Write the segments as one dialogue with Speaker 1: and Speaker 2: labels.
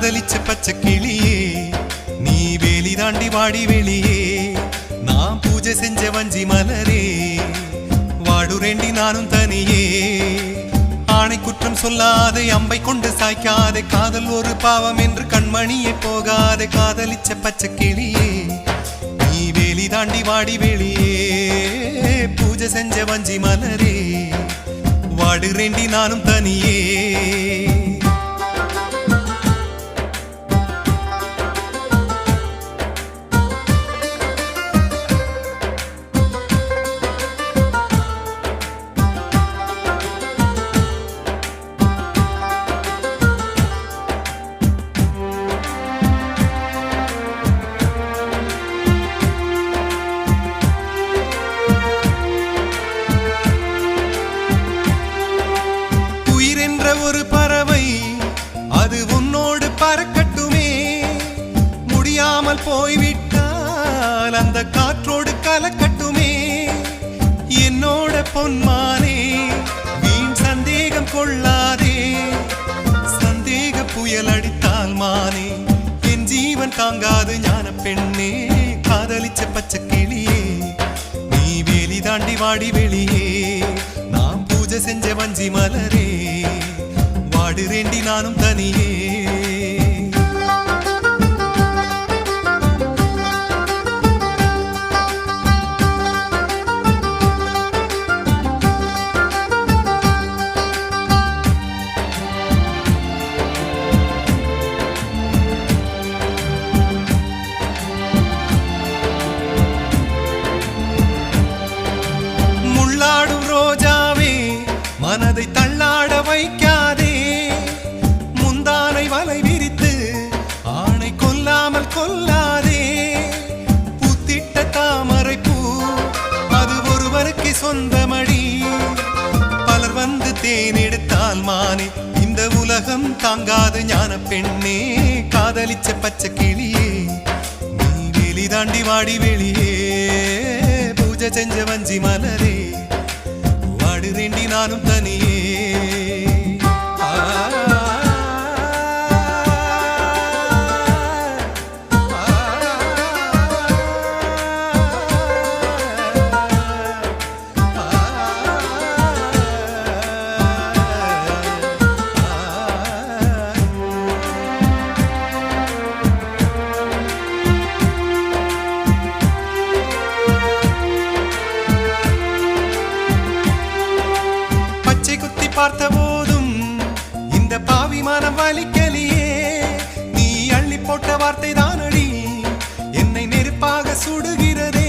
Speaker 1: காதலிச்ச பச்சை கிளியே நீ வேலி தாண்டி வாடி வெளியே நான் பூஜை செஞ்ச வஞ்சி மலரே வாடுரேண்டி நானும் தனியே ஆணை குற்றம் சொல்லாதே அம்பை கொண்டு சாய்க்காதே காதல் ஒரு பாவம் என்று கண்மணியே போகாதே காதலிச்ச பச்சை கிளியே நீ வேலி தாண்டி வாடி வெளியே பூஜை செஞ்ச வஞ்சி மலரே வாடுரேண்டி நானும் தனியே ஒரு பறவை அது உன்னோடு பறக்கட்டுமே முடியாமல் போய்விட்டால் அந்த காற்றோடு கலக்கட்டுமே என்னோட பொன்மானே வீண் சந்தேகம் கொள்ளாதே சந்தேக புயல் அடித்தால் மானே என் ஜீவன் தாங்காது ஞான பெண்ணே காதலிச்ச பச்சை கிளியே நீ வேலி தாண்டி வாடி வெளியே நாம் பூஜை செஞ்ச வஞ்சி மலரே வாடுரேண்டி நானும் தனியே முள்ளாடும் ரோஜாவே மனதை தள்ளாட வைக்காதே முந்தானை வலை விரித்து ஆணை கொல்லாமல் கொல்லாதே பூத்திட்ட தாமரை பூ அது ஒருவருக்கு சொந்தமடி பலர் வந்து தேனெடுத்தால் மானே இந்த உலகம் தாங்காது ஞான பெண்ணே காதலிச்ச பச்சை கிளியே நீ வேலி தாண்டி வாடி வெளியே பூஜை செஞ்ச வஞ்சி மலரே வாடுரேண்டி நானும் தனியே பார்த்த போதும் இந்த பாவி மனம் வலிக்கலியே நீ அள்ளி போட்ட வார்த்தை தானடி என்னை நெருப்பாக சுடுகிறதே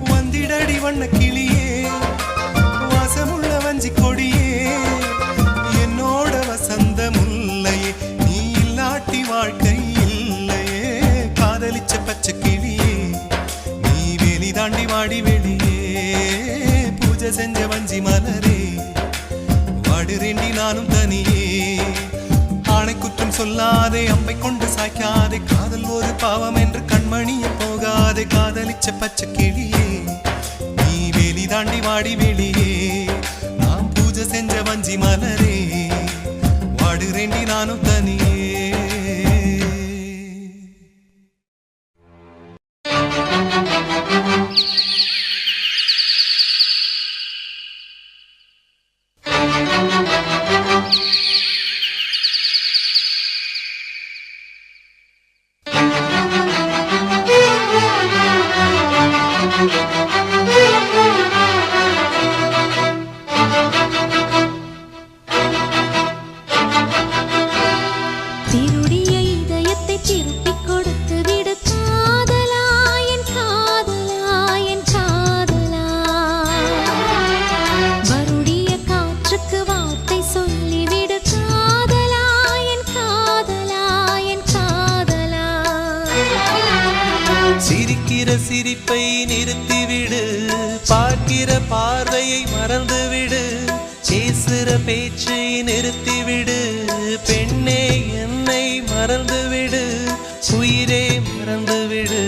Speaker 1: வந்திடடி வண்ண கிளியே வாசமுள்ள வஞ்சி கொடியே என்னோட வசந்த முல்லையே நீ இல்லாட்டி வாழ்க்கை இல்லையே காதலிச்ச பச்சை கிளியே நீ வேலி தாண்டி வாடி வெளியே பூஜை செஞ்ச வஞ்சி மலரே வாடுரேண்டி நானும் தனியே ஆணை குற்றம் சொல்லாதே அம்பை கொண்டு சாய்க்காதே காதல் ஒரு பாவம் என்று கண்மணியே போகாதே காதலிச்ச பச்சை கிளியே நீ வேலி தாண்டி வாடி வெளியே நாம் பூஜை செஞ்ச வஞ்சி மலரே வாடுரேண்டி நானும் தனியே சிரிப்பை நிறுத்திவிடு பார்க்கிற பார்வையை மறந்துவிடு பேசுற பேச்சை நிறுத்திவிடு பெண்ணே என்னை மறந்துவிடு உயிரே மறந்துவிடு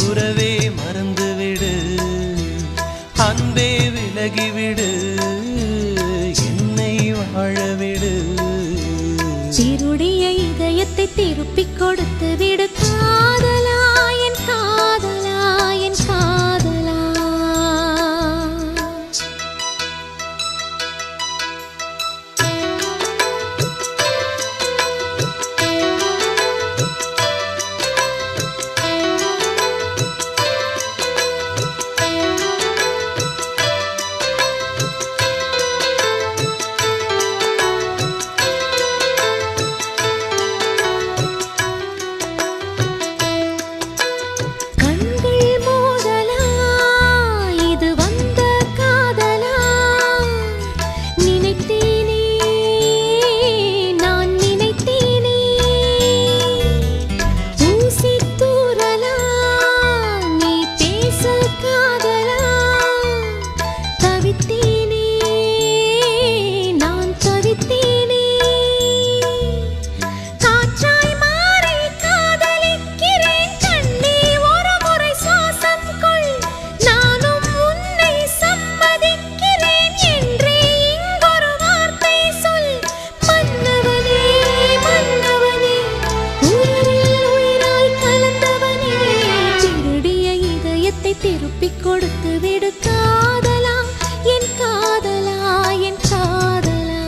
Speaker 1: உறவே மறந்துவிடு அன்பே விலகிவிடு என்னை வாழவிடு
Speaker 2: திருடிய இதயத்தை திருப்பிக் கொடுத்து விடு காதலா, என் காதலா, என் காதலா. திருப்பிக் கொடுத்து விடு காதலா, என் காதலா, என் காதலா.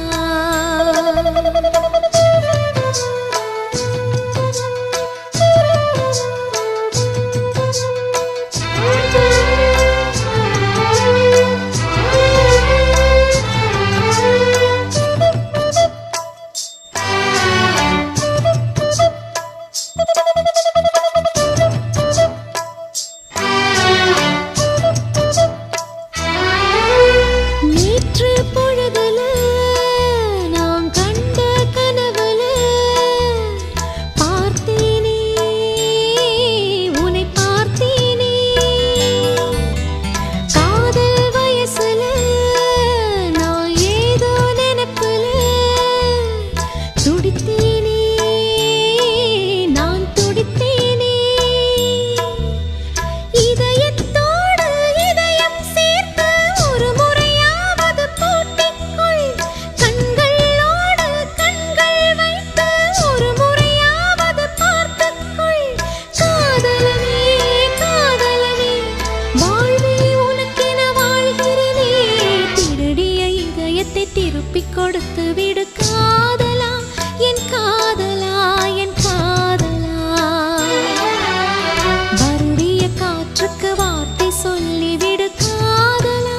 Speaker 2: திருப்பிக் கொடுத்து விடு காதலா, என் காதலா, என் காதலா. வருடிய காற்றுக்கு வார்த்தை சொல்லிவிடு காதலா,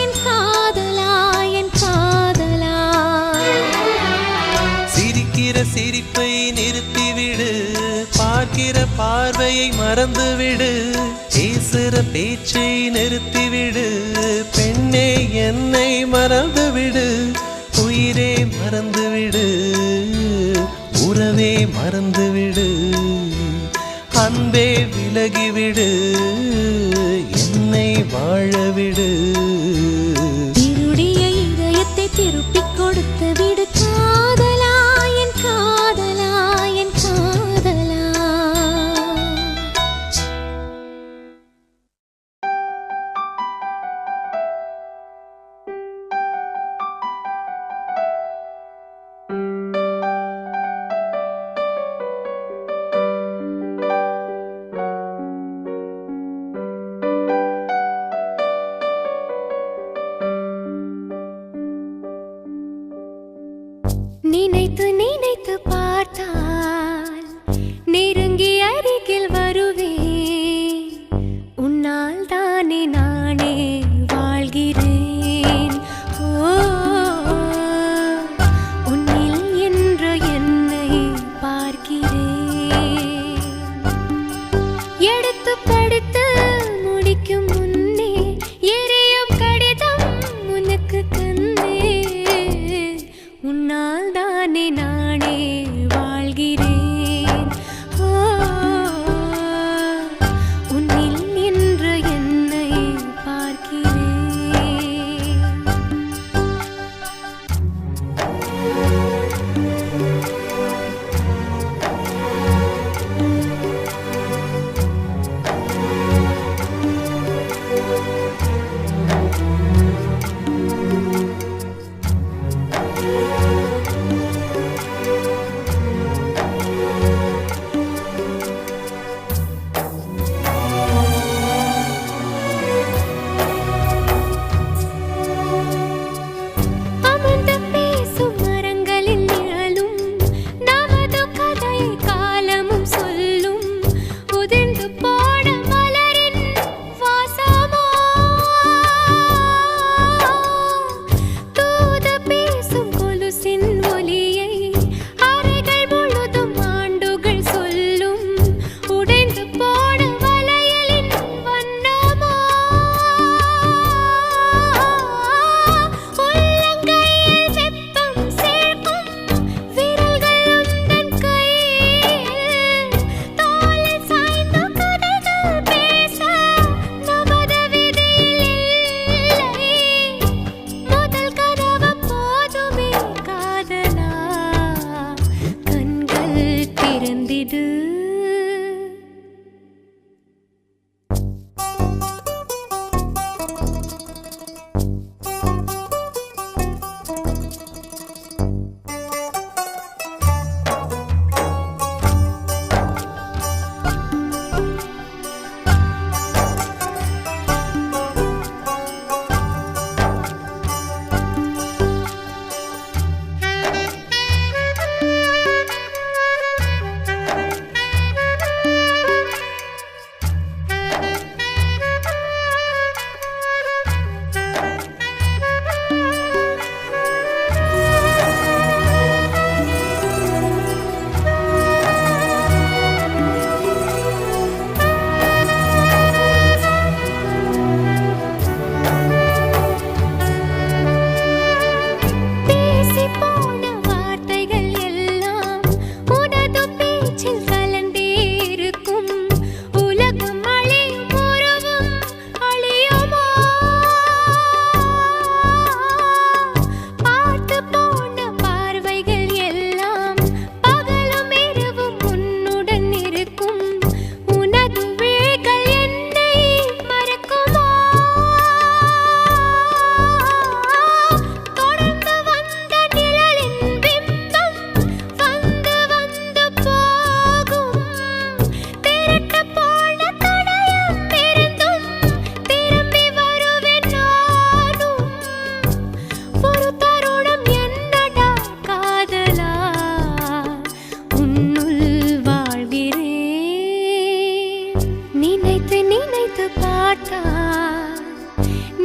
Speaker 2: என் காதலா, என் காதலா.
Speaker 3: சிரிக்கிற சிரிப்பை நிறுத்திவிடு, பார்க்கிற பார்வையை மறந்துவிடு, பேசுற பேச்சை நிறுத்திவிடு, பெண்ணே என்னை மறந்துவிடு, உயிரே மறந்துவிடு, உறவே மறந்துவிடு, அன்பே விலகிவிடு, என்னை வாழவிடு.
Speaker 2: திருடிய இதயத்தை திருப்பிக் கொடுத்து விடு காதலா, என் காதலா, என் காதலா. விடு.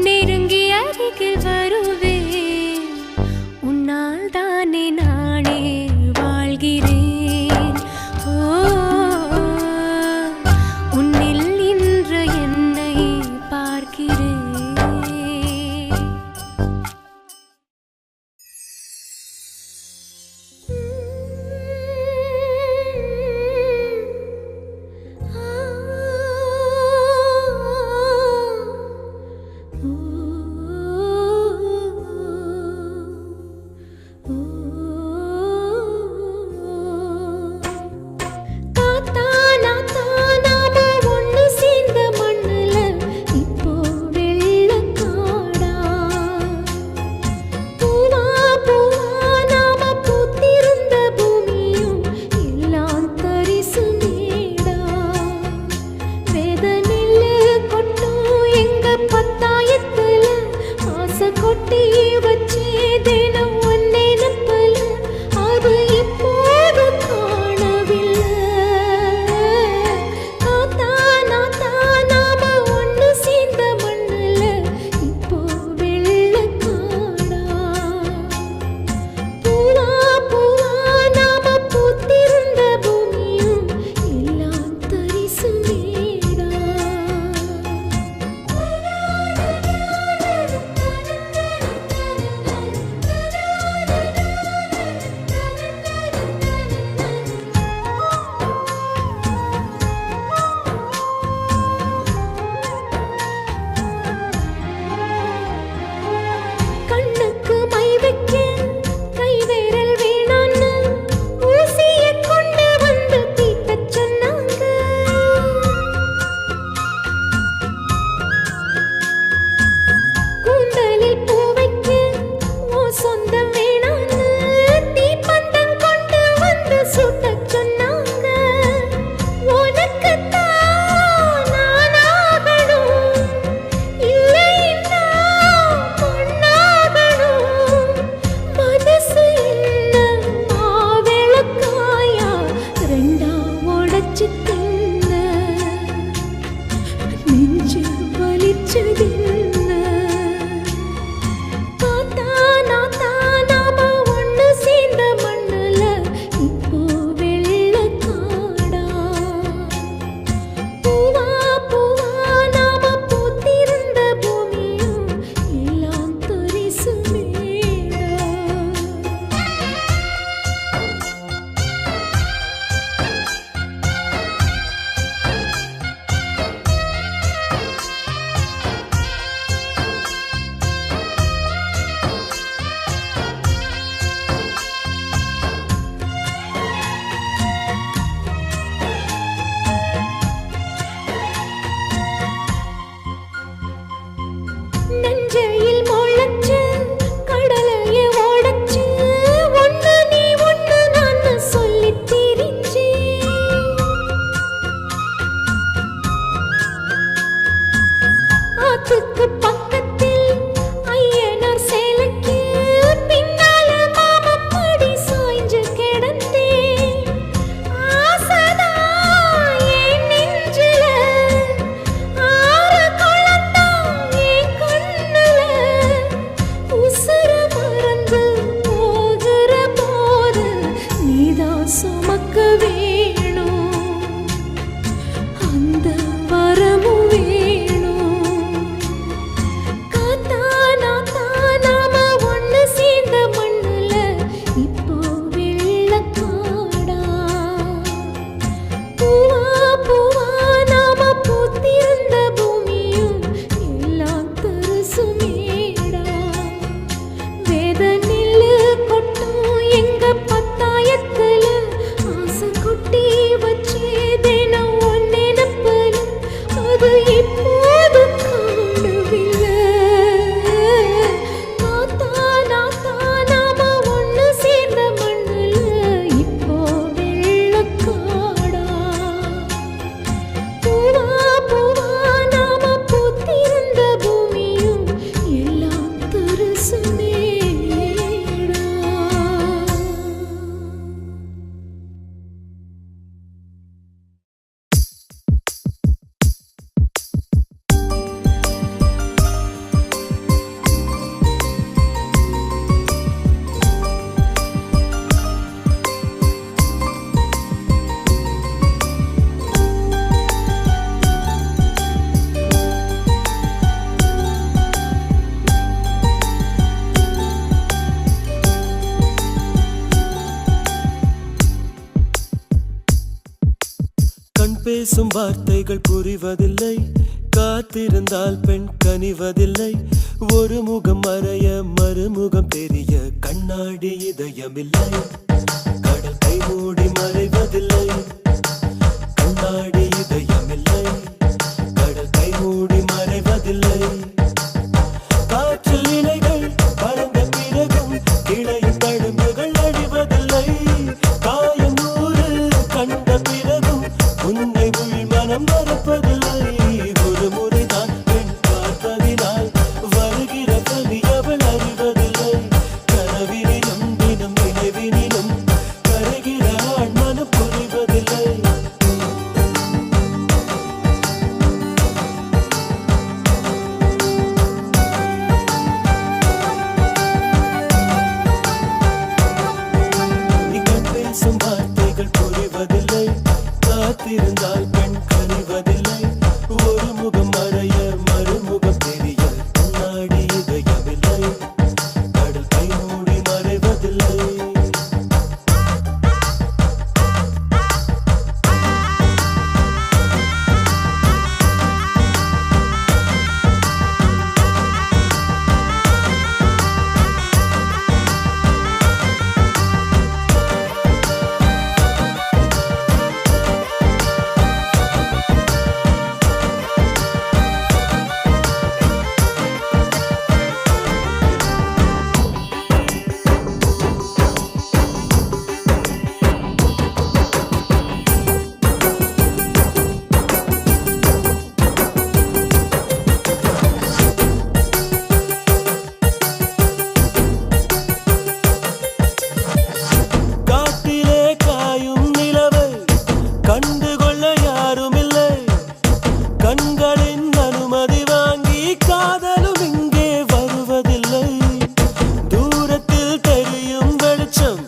Speaker 2: நெருங்கி அருகில் வருவேன், உன்னால் தானே நானே வாழ்கிறேன். உன்னில் இன்று என்னை பார்க்கிறேன்.
Speaker 3: பேசும் வார்த்தைகள் புரிவதில்லை, காத்திருந்தால் பெண் கனிவதில்லை. ஒரு முகம் மறைய மறுமுகம் தெரிய கண்ணாடி இதயமில்லை. கடல் கை மூடி மறைவதில்லை, கண்ணாடி இதயமில்லை. கடல் கை மூடி மறைவதில்லை. காற்றில் இலைகள் பறந்த பிறகும் கிளையின் தழும்புகள் அழிவதில்லை. காயம் நூறு கண்ட பிறகும் உன்னை உள் மனம் மறப்பதில்லை. ஒரு முறைதான் பெண் பார்ப்பதினால் வருகிற பலி அவள் அறிவதில்லை. கனவினிலும் தினம் நினைவினிலும் கரைகிற ஆண் மனம் புரிவதில்லை. இவன் பேசும் வார்த்தைகள் புரிவதில்லை, காத்திருந்தால் பெண் கனிவதில்லை. ஒரு முகம் மறைய மறுமுகம் தெரிய கண்ணாடி இதயமில்லை. கடல் கை மூடி மறைவதில்லை. காட்டிலே காயும் நிலவை கண்டுகொள்ள யாருமில்லை. கண்களின் அனுமதி வாங்கி காதலும் இங்கே வருவதில்லை. தூரத்தில் தெரியும் வெளிச்சம்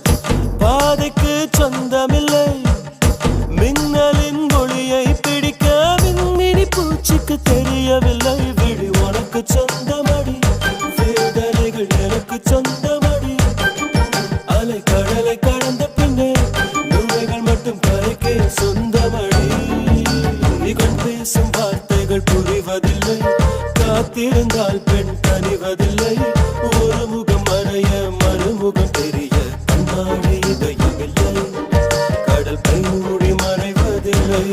Speaker 3: பாதைக்கு சொந்தமில்லை. மின்னலின் ஒளியை பிடிக்க விண்மினி பூச்சிக்கு தெரியவில்லை. விழி உனக்கு சொந்தமடி, வேதனைகள் எனக்கு சொந்தமடி. அலை கடலை கடந்த பின்னே நுழைகள் மட்டும் கரைக்கே சொந்தமடி. இவன் பேசும் வார்த்தைகள் புரிவதில்லை, காத்திருந்தால் பெண் கனிவதில்லை. ஒரு முகம் மறைய மறுமுகம் தெரிய கண்ணாடி இதயமில்லை. கடல் கை மூடி மறைவதில்லை.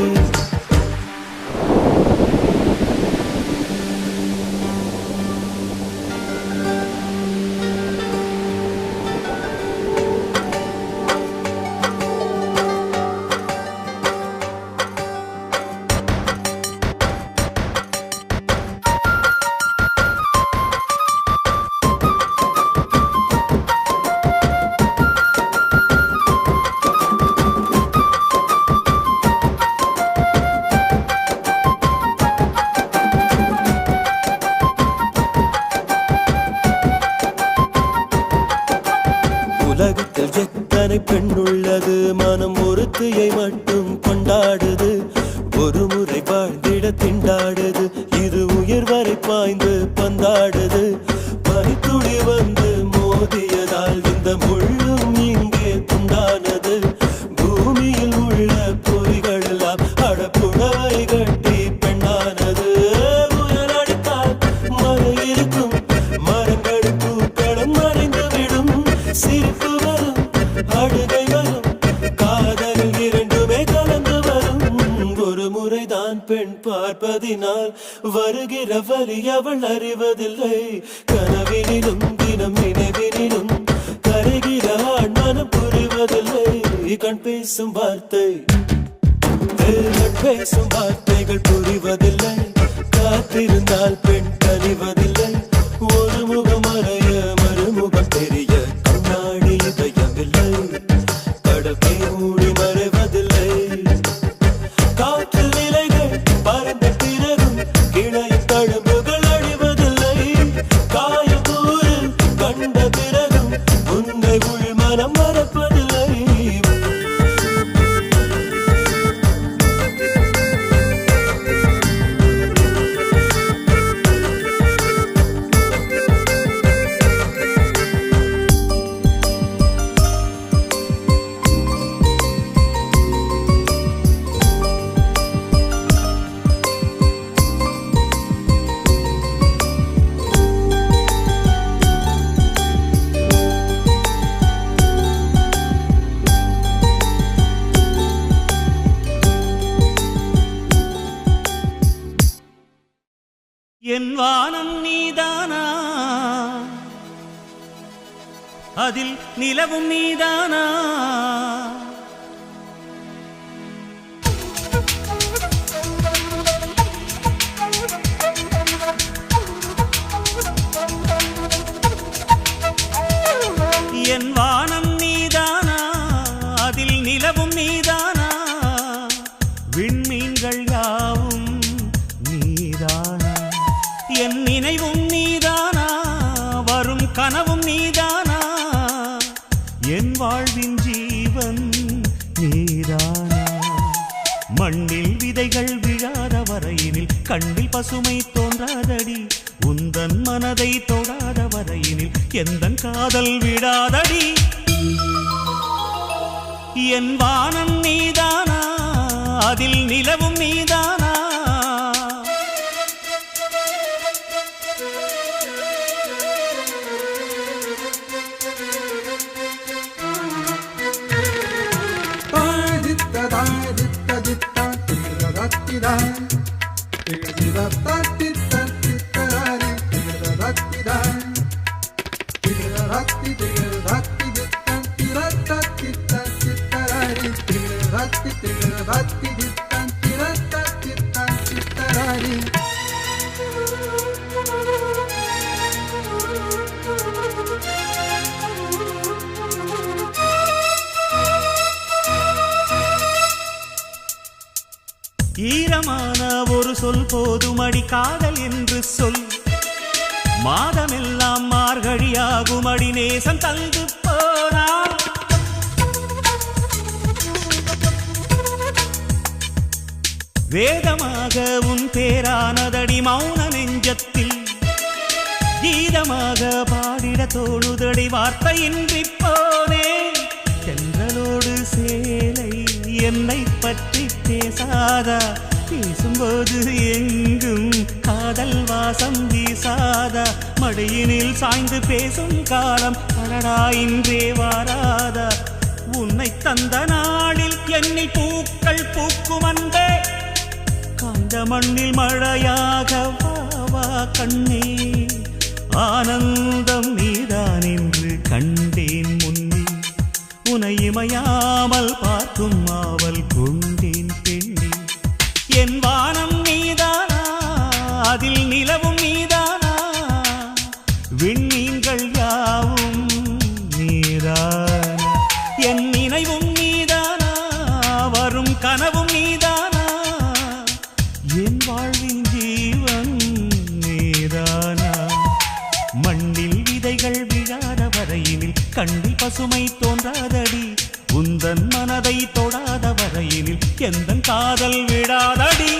Speaker 3: உலகத்தில் எத்தனை பெண் உள்ளது, மனம் ஒருத்தியை மட்டும் கொண்டாடுது. ஒரு முறை வாழ்ந்திட திண்டாடுது, இது உயிர் வரை பாய்ந்து பந்தாடுது. பனித்துளி வந்து மோதியதால் இந்த முள்ளும் இங்கே துண்டானது. பூமியில் உள்ள பொறிகள் எல்லாம் அடப்புடவை கட்டி பெண்ணானது. புயல் அடித்தால் மழை இருக்கும், மரங்கள் பூக்களும் மறைந்துவிடும். சிரிப்பு வரும், அழுகை வரும், காதலில் இரண்டுமே கலந்து வரும். ஒரு முறைதான் பெண் பார்ப்பதினால் வருகிற வலி அவள் அறிவதில்லை. கனவினிலும் தினம் நினைவினிலும் கரைகிற ஆண் மனம் புரிவதில்லை. கண் பேசும் வார்த்தை, கண் பேசும் வார்த்தைகள் புரிவதில்லை. காத்திருந்தால் பெண் கனிவதில்லை. ஒரு முகம் மறைய மறுமுகம் தெரிய கண்ணாடி இதயமில்லை. கடல் கை மூடி மறைவதில்லை. காற்றில் இலைகள் பறந்த பிறகும் கிளையின் தழும்புகள் அழிவதில்லை. காயம் நூறு கண்ட பிறகும் உன்னை உள் மனம் மறப்பதில்லை.
Speaker 4: என் வானம் நீதானா, அதில் நிலவும் நீதானா, என் வானம் நீதானா, அதில் நிலவும் நீதானா, விண்மீன்கள் யாவும் நீதானா, என் நினைவும் நீதானா, வரும் கனவும் நீதானா, என் வாழ்வின் ஜீவன் நீதானா, மண்ணில் விதைகள் விழாத வரையினில் கண்ணில் பசுமை தோன்றாதடி, உந்தன் மனதை தொடாத வரையினில் எந்தன் காதல் விடாதடி, என் வானம் நீதானா, அதில் நிலவும் நீதானா, ஈரமான ஒரு சொல் போதுமடி காதல் என்று சொல், மாதமெல்லாம் மார்கழியாகும் அடி நேசம் தந்து போனார், வேதமாக உன் பேரானதடி மௌன நெஞ்சத்தில், கீதமாக பாடிட தோணுதடி வார்த்தையின்றி போனே, தென்றலோடு சேலை என்னை பற்றி பேசாதா, பேசும்போது எங்கும் காதல் வாசம் வீசாதா, மடியினில் சாய்ந்து பேசும் காலம் அடடா இன்றே வாராதா, உன்னை தந்த நாளில் என்னில் பூக்கள் பூக்கும் அன்பே, காந்த மண்ணில் மழையாக வா கண்ணே, ஆனந்தம் நீதான் என்று கண்டேன் முன்னே, உனை இமையாமல் பார்க்கும் ஆவல் கொண்டேன் பெண்ணே, என் வானம் நீதானா, அதில் நிலவும் நீதானா, விண்மீன்கள் யாவும் நீதானா, என் நினைவும் நீதானா, வரும் கனவும் நீதானா, என் வாழ்வின் ஜீவன் நீதானா, மண்ணில் விதைகள் விழாத வரையினில் கண்ணில் பசுமை தோன்றாதடி, உந்தன் மனதை தொடாத வரையினில் எந்தன் காதல் விடாதடி,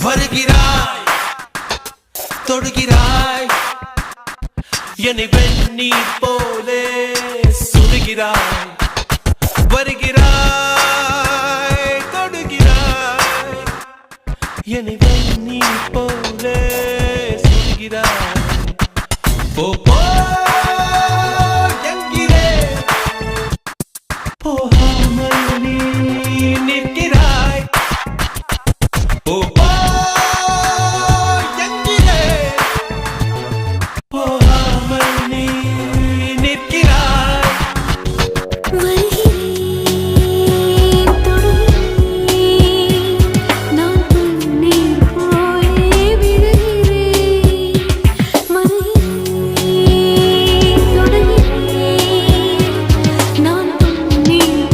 Speaker 3: வருகிறாய் தொடுகிறாய் என்னை வெந்நீர் போலே சுடுகிறாய், வருகிறாய் தொடுகிறாய் என்னை வெந்நீர் போலே சுடுகிறாய், போ போ என்கிறேன் போகாமல் நீ நிற்கிறாய், போ போ என்கிறேன் போகாமல் நீ நிற்கிறாய்,
Speaker 2: வருகிறேன் தொடுகிறேன் நான் தண்ணீர் போலே விழுகிறேன், வருகிறேன் தொடுகிறேன் நான் தண்ணீர்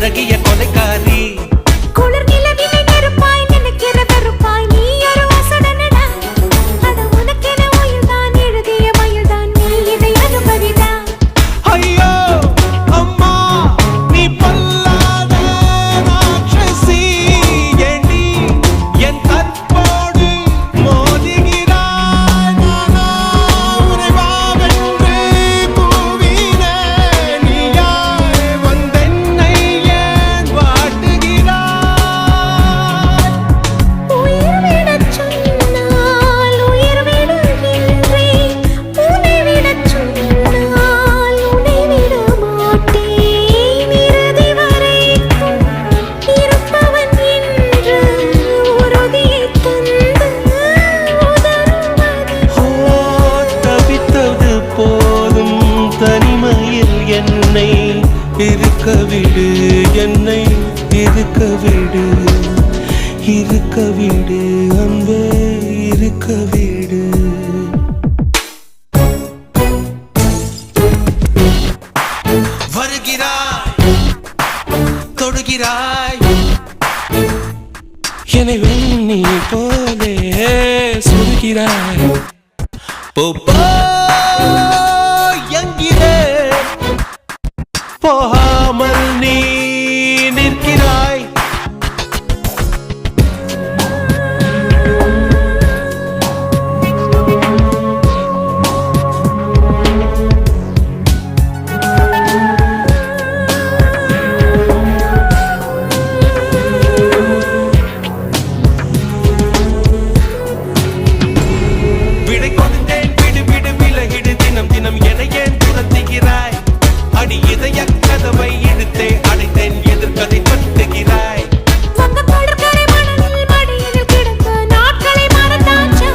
Speaker 3: அழகிய கொலைக்காரி
Speaker 2: குளிர் நிலவினை நெருப்பாய் நினைக்கிற வெறுப்பாய் நீ ஒரு வாசடனடா அட உனக்கென உயிர்தான் எழுதிய மயில்தான் நீ இதை அனுபவிடா
Speaker 3: ஐயோ அம்மா நீ பொல்லாத ராட்சசி ஏண்டி என் கற்போடு மோதுகிறாய் நானா உறைவாவென்று கூவினேன் நீயாய் வந்தென்னை ஏன் வாட்டுகிறாய்
Speaker 2: உயிர் விடச் சொன்னால் உயிர் விடுகின்றேன் உன்னை விடச் சொன்னால் உன்னை விட மாட்டேன் இறுதி வரைக்கும் இருப்பவன் என்று உறுதியைத் தந்து உதறுவதே
Speaker 3: ஓ தவித்தது போதும் தனிமையில் என்னை இருக்க விடு என்னை இருக்க விடு அன்பே இருக்க விடு வருகிறாய் தொடுகிறாய் என்னை வெண்ணி போலே சுடுகிறாய் போ என்கிறே போகாமல் நீ நிற்கிறாய் விடை கொடுத்தேன் விடு விடு விலகிடு தினம் தினம் என ஏன் துரத்துகிறாய் அடி இதய கதவை இழுத்தே அடைத்தேன் எதிர்கதை பத்துகிறாய்
Speaker 2: வங்க கடற்கரை மணலில் மடியில் கிடந்த நாட்களை மறந்தாச்சா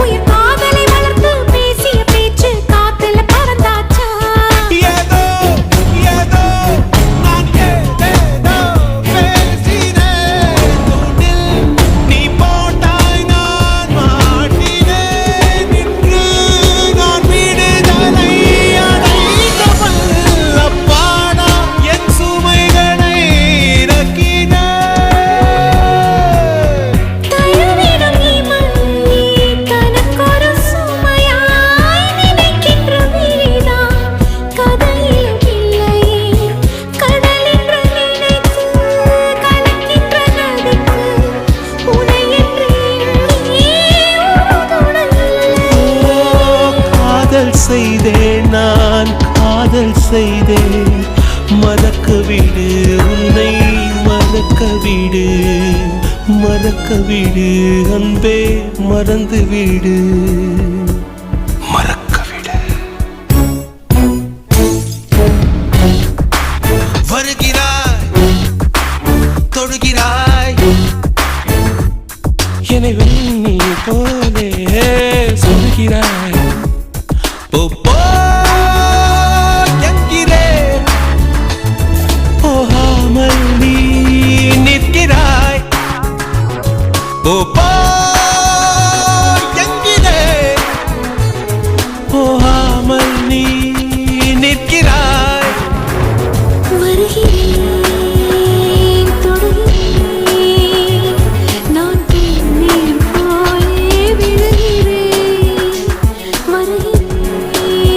Speaker 2: உயிர் காதலை வளர்த்து பேசிய பேச்சு காத்துல பறந்தாச்சா
Speaker 3: ஏதோ ஏதோ நான் ஏதேதோ பேசினேன் தூண்டில் நீ போட்டாய் நான் மாட்டினேன் இன்று நான் விடுதலை அடைந்தவள் அப்பாடா என் சுமைகளை இறக்கினேன்
Speaker 2: தழுவிடும் இமலி தனக்கொரு சுமையாய் நினைக்கின்ற விழிதான் கதையிலும் இல்லையே கடலென்று நினைத்து கலக்கின்ற நதிக்கு உனை என்று எண்ணி
Speaker 3: காதல் செய்தேன் நான் காதல் செய்தேன் மறக்க விடு உன்னை மறக்க விடு அன்பே மறந்து விடு மறக்க விடு வருகிறாய் தொடுகிறாய் என்னை வெண்ணி போலே சொல்கிறாய் போ என்கிறேன் போகாமல் நீ நிற்கிறாய் போ என்கிறேன் போகாமல் நீ நிற்கிறாய்
Speaker 2: வருகிறேன் தொடுகிறேன் நான் தண்ணீர் போலே விழுகிறேன் வருகிறேன்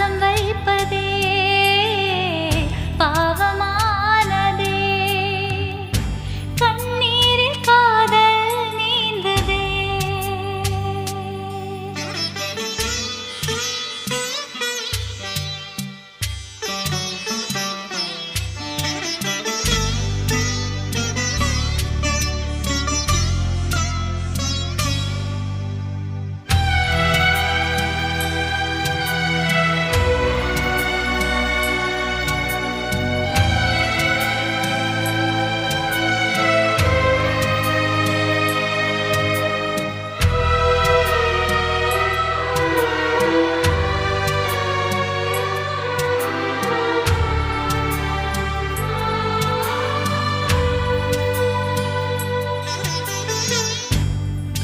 Speaker 2: பாசம் வைப்பதே பாவமானதே கண்ணீரில் காதல் நீந்ததே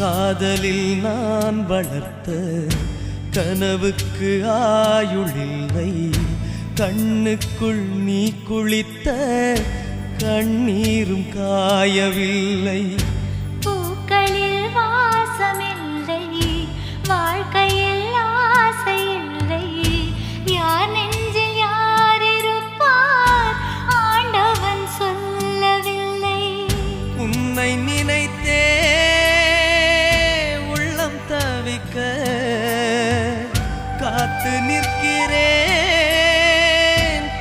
Speaker 4: காதலில் நான் வளர்த்த கனவுக்கு ஆயுளில்லை கண்ணுக்குள் நீ குளித்த கண்ணீரும் காயவில்லை
Speaker 2: பூக்களில் வாசமில்லை வாழ்க்கையில் ஆசையில்லை யார் நெஞ்சில் யார் இருப்பார் ஆண்டவன் சொல்லவில்லை
Speaker 4: உன்னை நினைத்தே உள்ளம் தவிக்க காத்து நிற்கிறேன்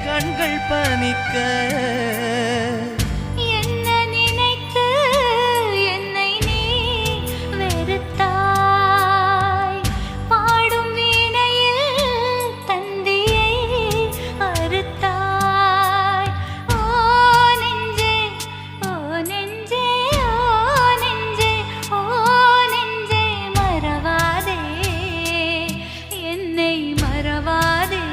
Speaker 4: கண்கள் பனிக்க
Speaker 2: என்ன நினைத்து என்னை நீ வெறுத்தாய் பாடும் வீணையில் தந்தியை அறுத்தாய் ஓ நெஞ்சே ஓ நெஞ்சே ஓ நெஞ்சே ஓ நெஞ்சே மறவாதே என்னை மறவாதே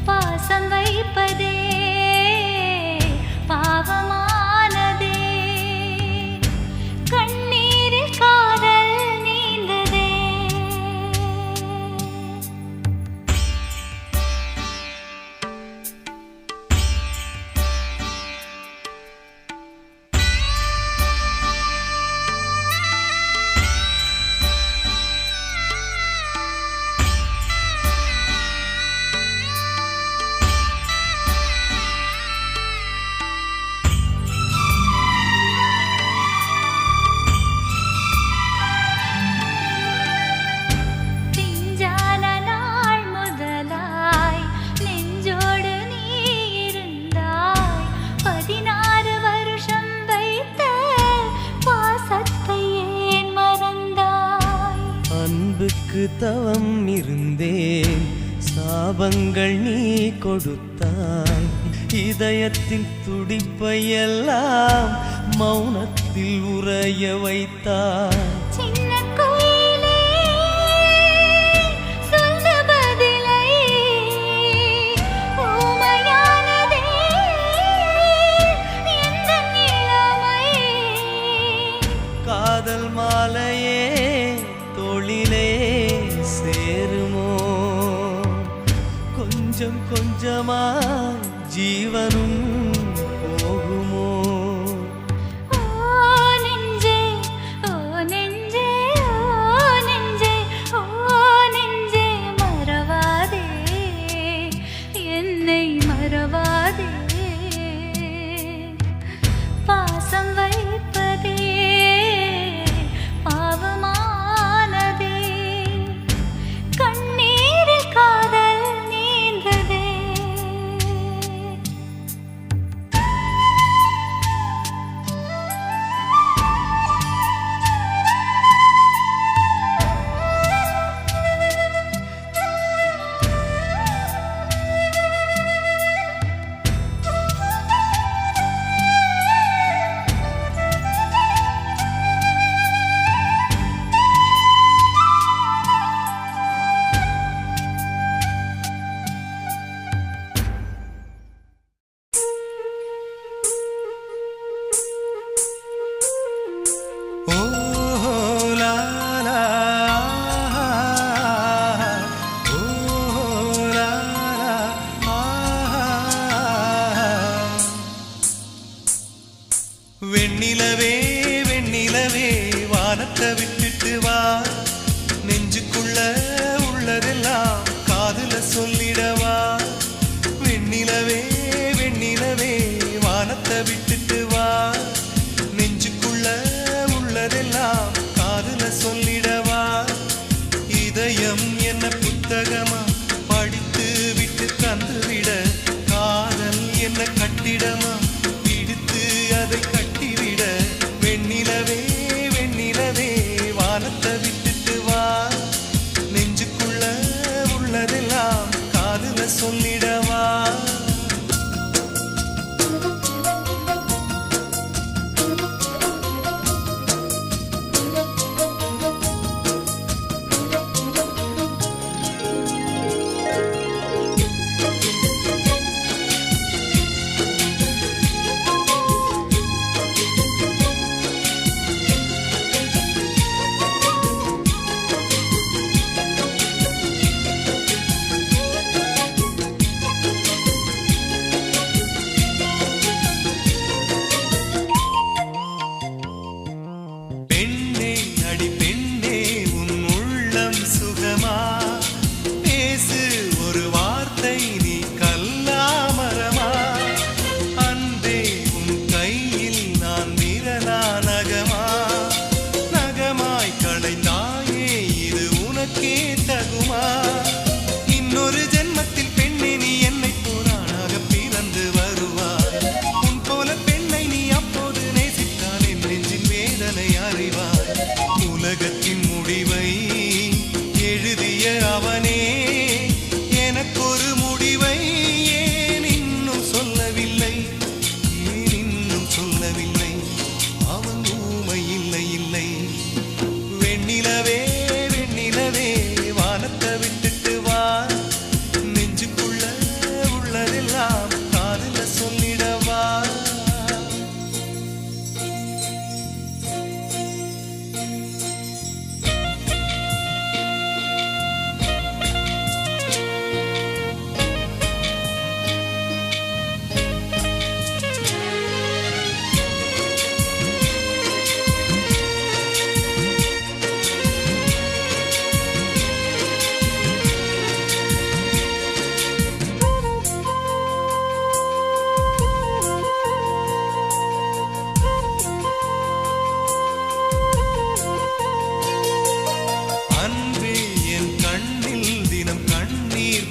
Speaker 2: பாசம் வைப்பதே பாவமானதே கண்ணீரில் காதல் நீந்ததே பிஞ்சான நாள் முதலாய் நெஞ்சோடு நீ இருந்தாய் 16 வருஷம் வைத்த பாசத்தை ஏன் மறந்தாய்
Speaker 4: அன்புக்கு தவம் இருந்தேன் சாபங்கள் நீ கொடுத்தாய் இதயத்தின் துடிப்பையெல்லாம் மௌனத்தில் உறைய வைத்தாய்
Speaker 2: சின்ன கோயிலே சொல்ல பதிலை ஊமையானதே எந்த நிலைமை
Speaker 4: காதல் மாலையே தோளிலே சேருமோ கொஞ்சம் கொஞ்சமா ஜீவனும் போகுமோ
Speaker 2: ஓ நெஞ்சே ஓ நெஞ்சே ஓ நெஞ்சே ஓ நெஞ்சே மறவாதே என்னை மறவாதே பாசம் வைப்பதே பாவமானதே கண்ணீரில் காதல் நீந்ததே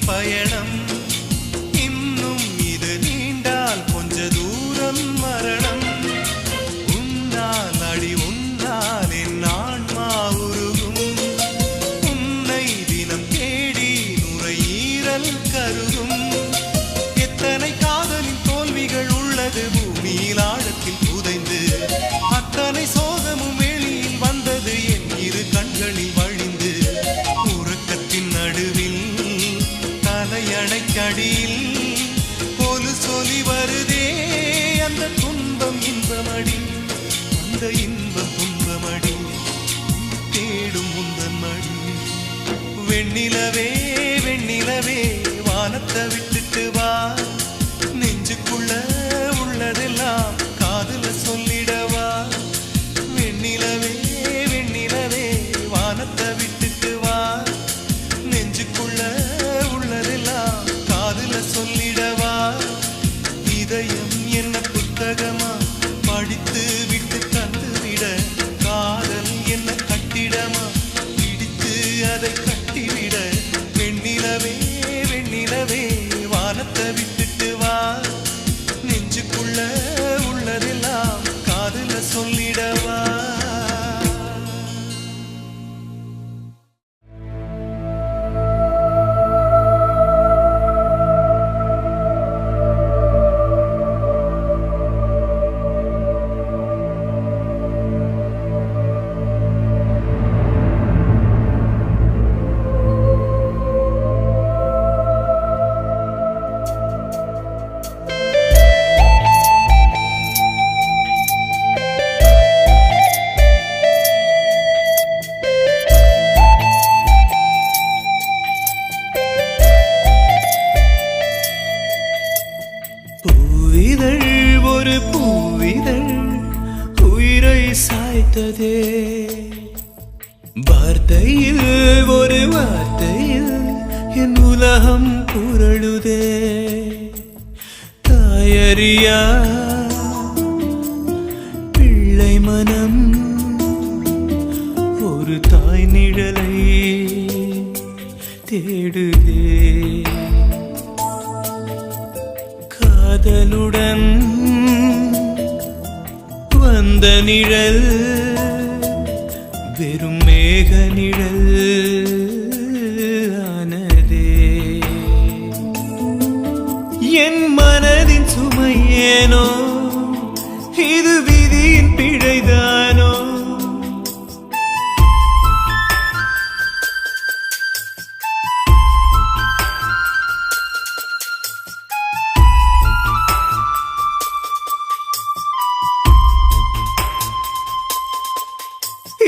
Speaker 1: பயணம் இன்னும் இது நீண்டால் கொஞ்ச தூரம் மரணம் உன்னால் அடி உன்னால் என் ஆன்மா உருகும் உன்னை தினம் தேடி நுரையீரல் கருகும் எத்தனை காதலின் தோல்விகள் உள்ளது பூமியில் ஆழத்தில் புதைந்து அத்தனை சோகமும் வெளியில் வந்தது என் இரு கண்களில் வழிந்து உறக்கத்தின் நடுவில் தலையணைக்கடியில் கொலு சொல்லி வருதே அந்த துன்பம் இன்பமடி அந்த இன்பம் துன்பமடி தேடும் முந்தன் மடி வெண்ணிலவே வெண்ணிலவே வானத்தை விட்டுட்டு வா நெஞ்சுக்குள்ள உள்ளதெல்லாம் காதுல சொல்லிடவா வெண்ணிலவே வெண்ணிலவே வானத்தை விட்டுட்டு வா நெஞ்சுக்குள்ள உள்ளதெல்லாம் காதுல சொல்லிடவா இதயம் என்ன புத்தகமா படித்து விட்டு தந்து விட காதல் என்ன கட்டிடமா பிடித்து அதை கட்டிவிட வெண்ணிலவே வெண்ணிலவே வானத்தை விட்டுட்டு வா நெஞ்சுக்குள்ள உள்ளதெல்லாம் காதுல சொல்லிடவா
Speaker 4: பூவிதழ் ஒரு பூவிதழ் உயிரை சாய்த்ததே வார்த்தையில் ஒரு வார்த்தையில் என் உலகம் புரளுதே தாயறியா பிள்ளை மனம் ஒரு தாய் நிழலை தேடுதே காதலுடன் வந்த நிழல் வெறும் மேக நிழல் ஆனதே என் மனதின் சுமையேனோ இது விதியின் பிழைதானோ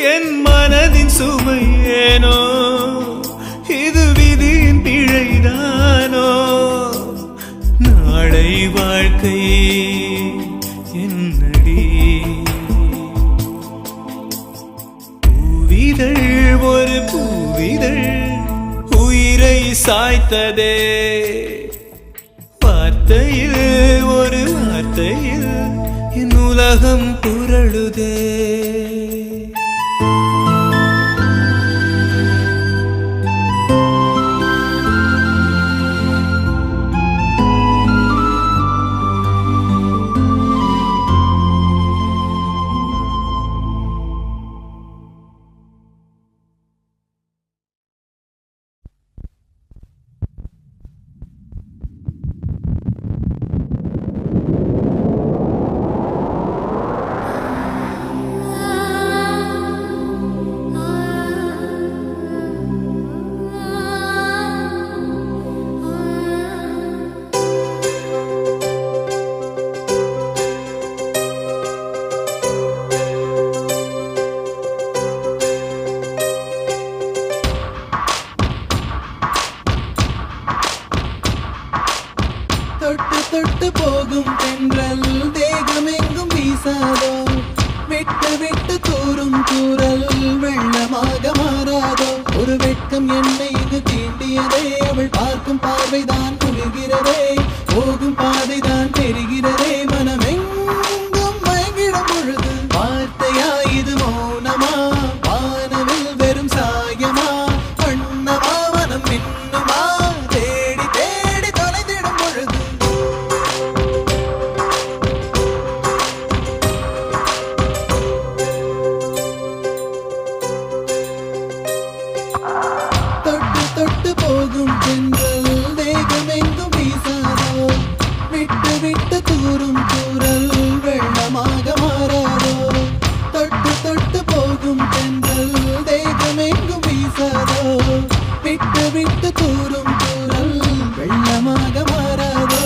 Speaker 4: என் மனதின் சுமையேனோ இது விதியின் பிழைதானோ நாளை வாழ்க்கை என்னடி பூவிதழ் ஒரு பூவிதழ் உயிரை சாய்த்ததே வார்த்தையில் ஒரு வார்த்தையில் என் உலகம் புரளுதே
Speaker 5: தொட்டு தொட்டு போகும் தென்றல் தேகமெங்கும் வீசாதோ விட்டு விட்டு தூரும் தூரல் வெள்ளமாக மாறாதோ ஒரு வெட்கம் என்னை இது தீண்டியதே அவள் பார்க்கும் பார்வைதான் குளிர்கிறதே போகும் பாதைதான் தெரிகிறதே மனமெங்கும் மயங்கிடும் பொழுது வார்த்தையா இது மௌனமா வானவில் வெறும் சாயமா வண்ணமா மனம் இன்னுமா தேடி போகும் தென்றல் தேகமெங்கும் வீசாதோ விட்டு விட்டு தூரும் தூரல் வெள்ளமாக மாறாதோ தொட்டு தொட்டு போகும் தென்றல் தேகமெங்கும் வீசாதோ விட்டு விட்டு தூரும் தூரல் வெள்ளமாக மாறாதோ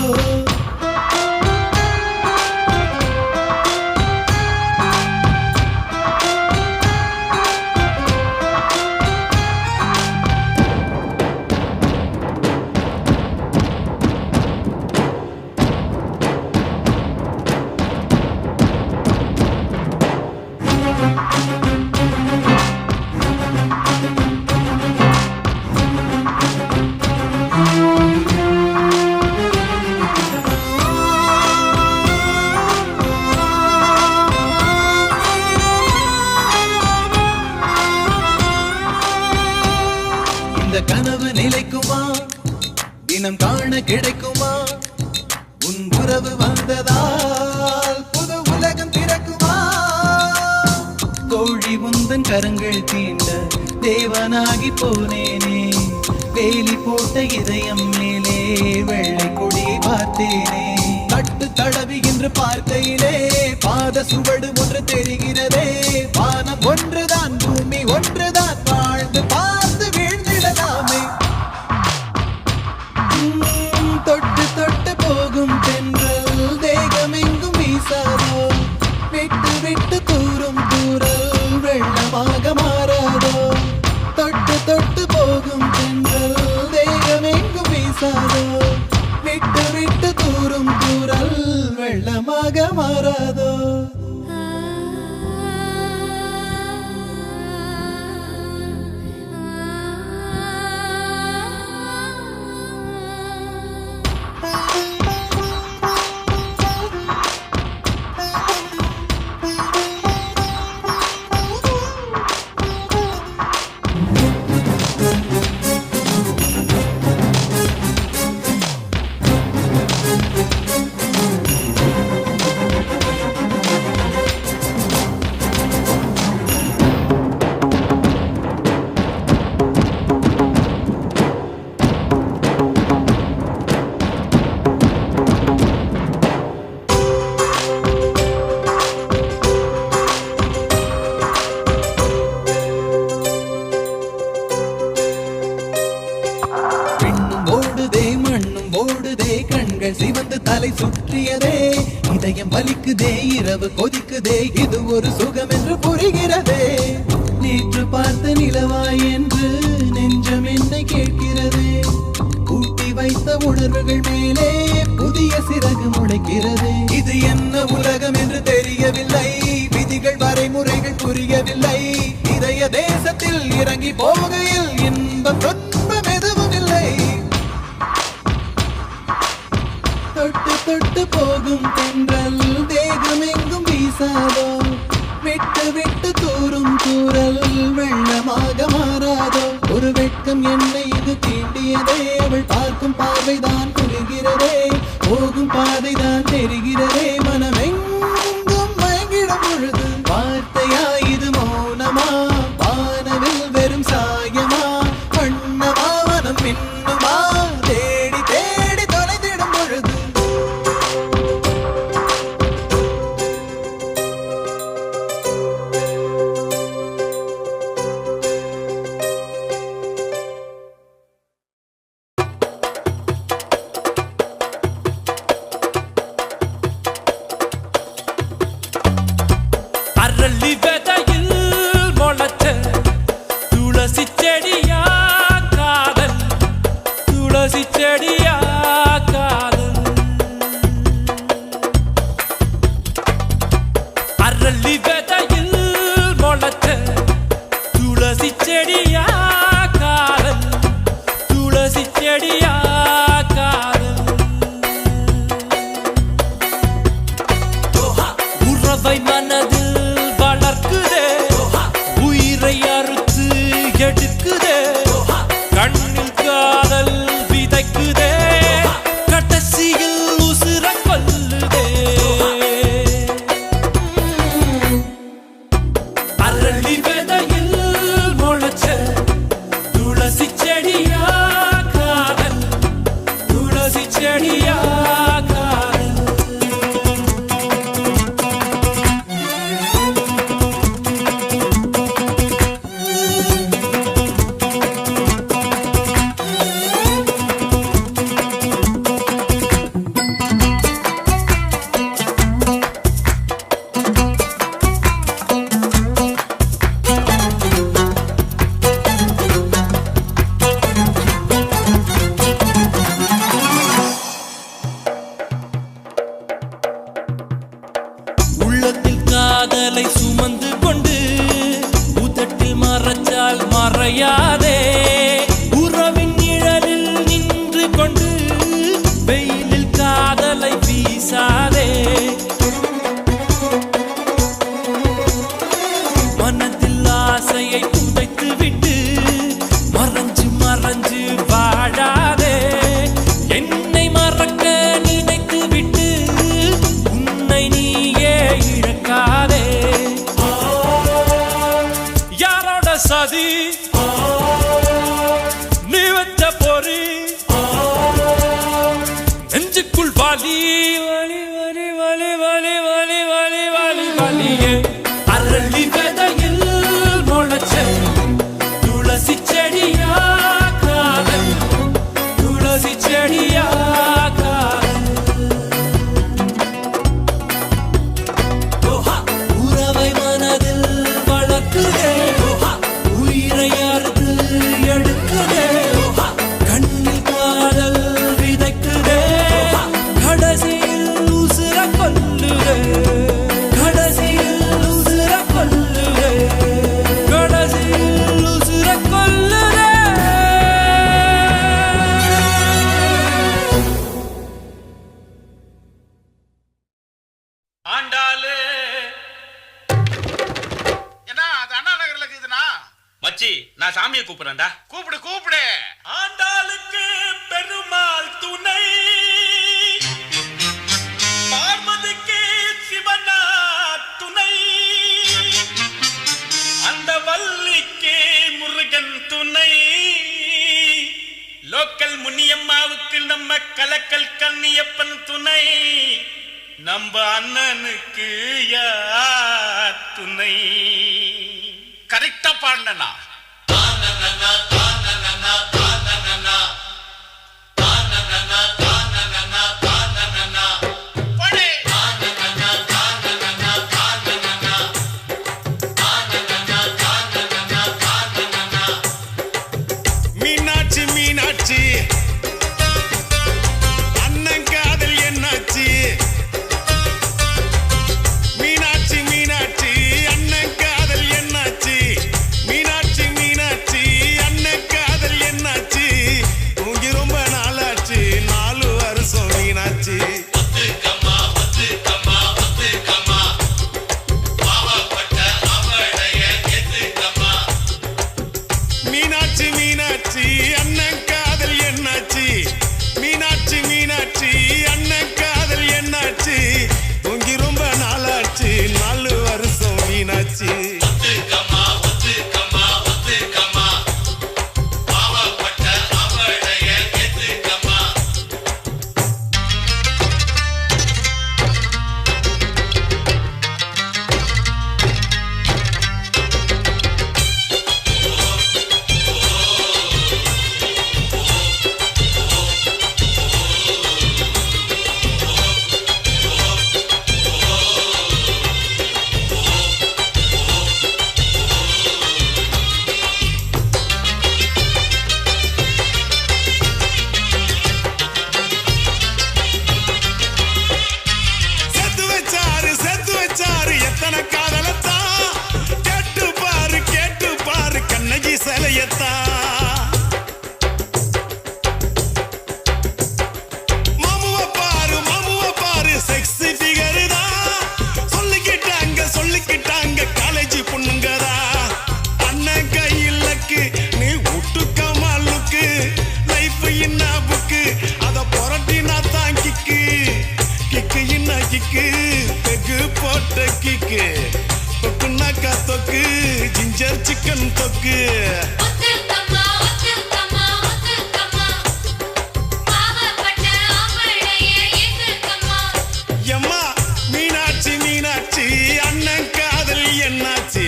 Speaker 5: இந்த கனவு நிலைக்குமா தினம் காண கிடைக்குமா உன் உறவு வந்ததால் புது உலகம் பிறக்குமா கோழி உந்தன் கரங்கள் தீண்ட தேவனாகி போனேனே வேலி போட்ட இதயம் மேலே வெள்ளை கொடியை பார்த்தேனே தட்டு தடவுகின்ற பார்க்கையிலே பாத சுவடு ஒன்று தெரிகிறதே வானம் ஒன்றுதான் பூமி ஒன்றுதான் வாழ்ந்து பார்த்து வீழ்ந்திடலாமே தொட்டு தொட்டு போகும் தென்றல் தேகமெங்கும் வீசாதோ விட்டு விட்டு தூரும் தூரல் வெள்ளமாக மாறாதோ தொட்டு தொட்டு போகும் தென்றல் தேகமெங்கும் வீசாதோ விட்டு விட்டு தூரும் தூரல் வெள்ளமாக மாறாதோ சிவந்து தலை சுற்றியதே இதயம் வலிக்குதே இரவு கொதிக்குதே இது ஒரு சுகம் என்று புரிகிறதே நேற்று பார்த்த நிலவாய் என்று நெஞ்சம் என்னை கேட்கிறதே ஊட்டி வைத்த உணர்வுகள் மேலே புதிய சிறகு முளைக்கிறதே இது என்ன உலகம் என்று தெரியவில்லை விதிகள் வரைமுறைகள் புரியவில்லை இதய தேசத்தில் இறங்கி போகையில் இன்பம் துன்பம் எதுவும் இல்லை தொட்டு தொட்டு போகும் தென்றல் தேகமெங்கும் வீசாதோ விட்டு விட்டு தூரும் தூரல் வெள்ளமாக மாறாதோ ஒரு வெட்கம் என்னை இது தீண்டியதே அவள் பார்க்கும் பார்வைதான் புரிகிறதே போகும் பாதைதான் தெரிகிறதே மனமெங்கும் மயங்கிடும் பொழுது வார்த்தையா இது மௌனமா வானவில் வெறும் சாயமா வண்ணமா மனம் மின்னுமா தேடி தேடி தொலைத்திடும் பொழுது
Speaker 3: அரளி விதையில் முளைச்ச துளசி செடியா காதல் துளசி செடியா காதல் அரளி விதையில் முளைச்ச துளசி செடியா காதல் துளசி செடியா காதல் உறவை மனதில் வளர்க்குதே உயிரை அறுத்து எடுக்குதே கண்ணில் காதல் விதைக்குதே கடைசி வலி வலி வலி வலி வலி வலி வலி வலி வலியே அரளி விதையில் முளைச்ச துளசி செடியா காதல் துளசி செடியா உறவை மனதில் வளர்க்குதே உயிரை அறுத்து எடுக்குதே கண்ணில் காதல் விதைக்குதே கடைசியில் உசுர கொல்லுதே கடைசியில் உசுர கொல்லுதே கடைசியில் உசுர கொல்லுதே
Speaker 6: ஆண்டாளு என்ன அது அண்ணா நகர்ல இருக்குதுண்ணா
Speaker 7: மச்சி நான் சாமியை கூப்பிடுறேன்டா.
Speaker 6: கூப்பிடு கூப்பிடு
Speaker 3: ஆண்டாளுக்கு பெருமாள் துணை பார்வதிக்கு சிவனா துணை அந்த வள்ளிக்கு முருகன் துணை லோக்கல் முனியம்மாவுக்கு நம்ம கலக்கல் கண்ணியப்பன் துணை நம்ம அண்ணனுக்கு யார் துணை
Speaker 6: கரெக்டா பாடினா
Speaker 1: மீனாட்சி மீனாட்சி அண்ணன் காதல் என்னாச்சு மீனாட்சி மீனாட்சி அண்ணன் காதல் என்னாச்சு மீனாட்சி மீனாட்சி அண்ணன் காதல் என்னாச்சு தூங்கி ரொம்ப நாளாச்சு 4 வருஷம் மீனாட்சி மீனாட்சி மீனாட்சி அண்ணன் காதல் என்னாச்சு மீனாட்சி மீனாட்சி அண்ணன் காதல் என்னாச்சு தூங்கி ரொம்ப நாளாச்சு 4 வருஷம் மீனாட்சி செத்து வச்சாரு எத்தனை காதலத்தான் கேட்டு பாரு கண்ணகி சிலையத்தான் மாமுவ பாரு செக்ஸி ஃபிகர் தான் சொல்லிக்கிட்டாங்க காலேஜ் பொண்ணுங்கதா அண்ணன் கையிலக்கு நீ விட்டுக்கமா லுக்கு லைஃப் என்ன புக்கு அத புரட்டினா தான் கிக்கு என்ன கிக்கு பெகு போட்ட கிக்கு தொக்குனாக்கா தொக்கு ஜிஞ்சர் சிக்கன் தொக்கு
Speaker 2: ஒத்துக்கம்மா ஒத்துக்கம்மா ஒத்துக்கம்மா பாவப்பட்ட ஆம்பளையே ஏத்துக்கம்மா
Speaker 1: எம்மா மீனாட்சி மீனாட்சி அண்ணன் காதல் என்னாச்சு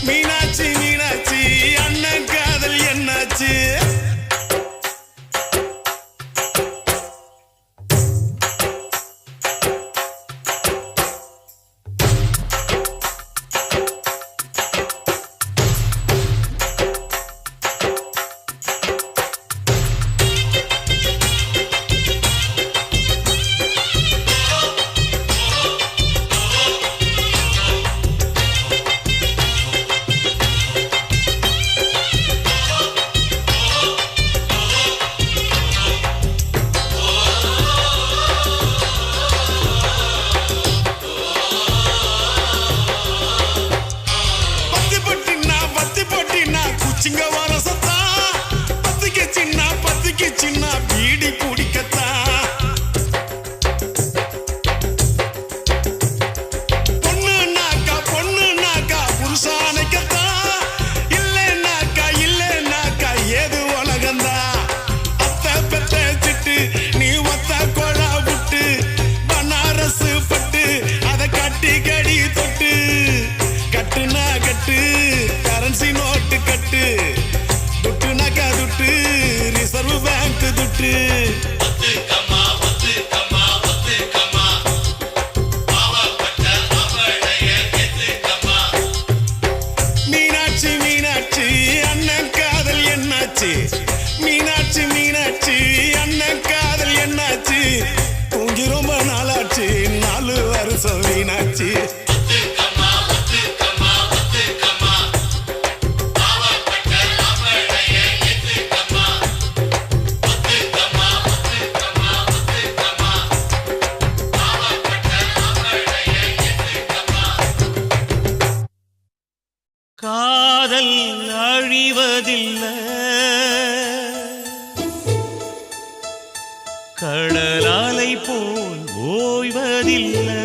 Speaker 1: மீனாட்சி மீனாட்சி அண்ணன் காதல் என்னாச்சு சிங்க வரசத்தா பத்துக்கு சின்ன பீடி குடிக்கத்தா பொண்ணுனாக்கா புருஷானைக்கத்தா இல்லைனாக்கா ஏது உலகந்தா அத்தை பெத்த சிட்டு நீ ஒத்த கொழா விட்டு
Speaker 8: துட்டு நகை துட்டு ரிசர்வ் பேங்க் துட்டு மீனாட்சி மீனாட்சி அண்ணன் காதல் என்னாச்சு மீனாட்சி மீனாட்சி அண்ணன் காதல் என்னாச்சு தூங்கி ரொம்ப நாளாச்சு 4 வருஷம் மீனாட்சி
Speaker 4: காதல் அழிவதில்லை கடலாலை போல் ஓய்வதில்லை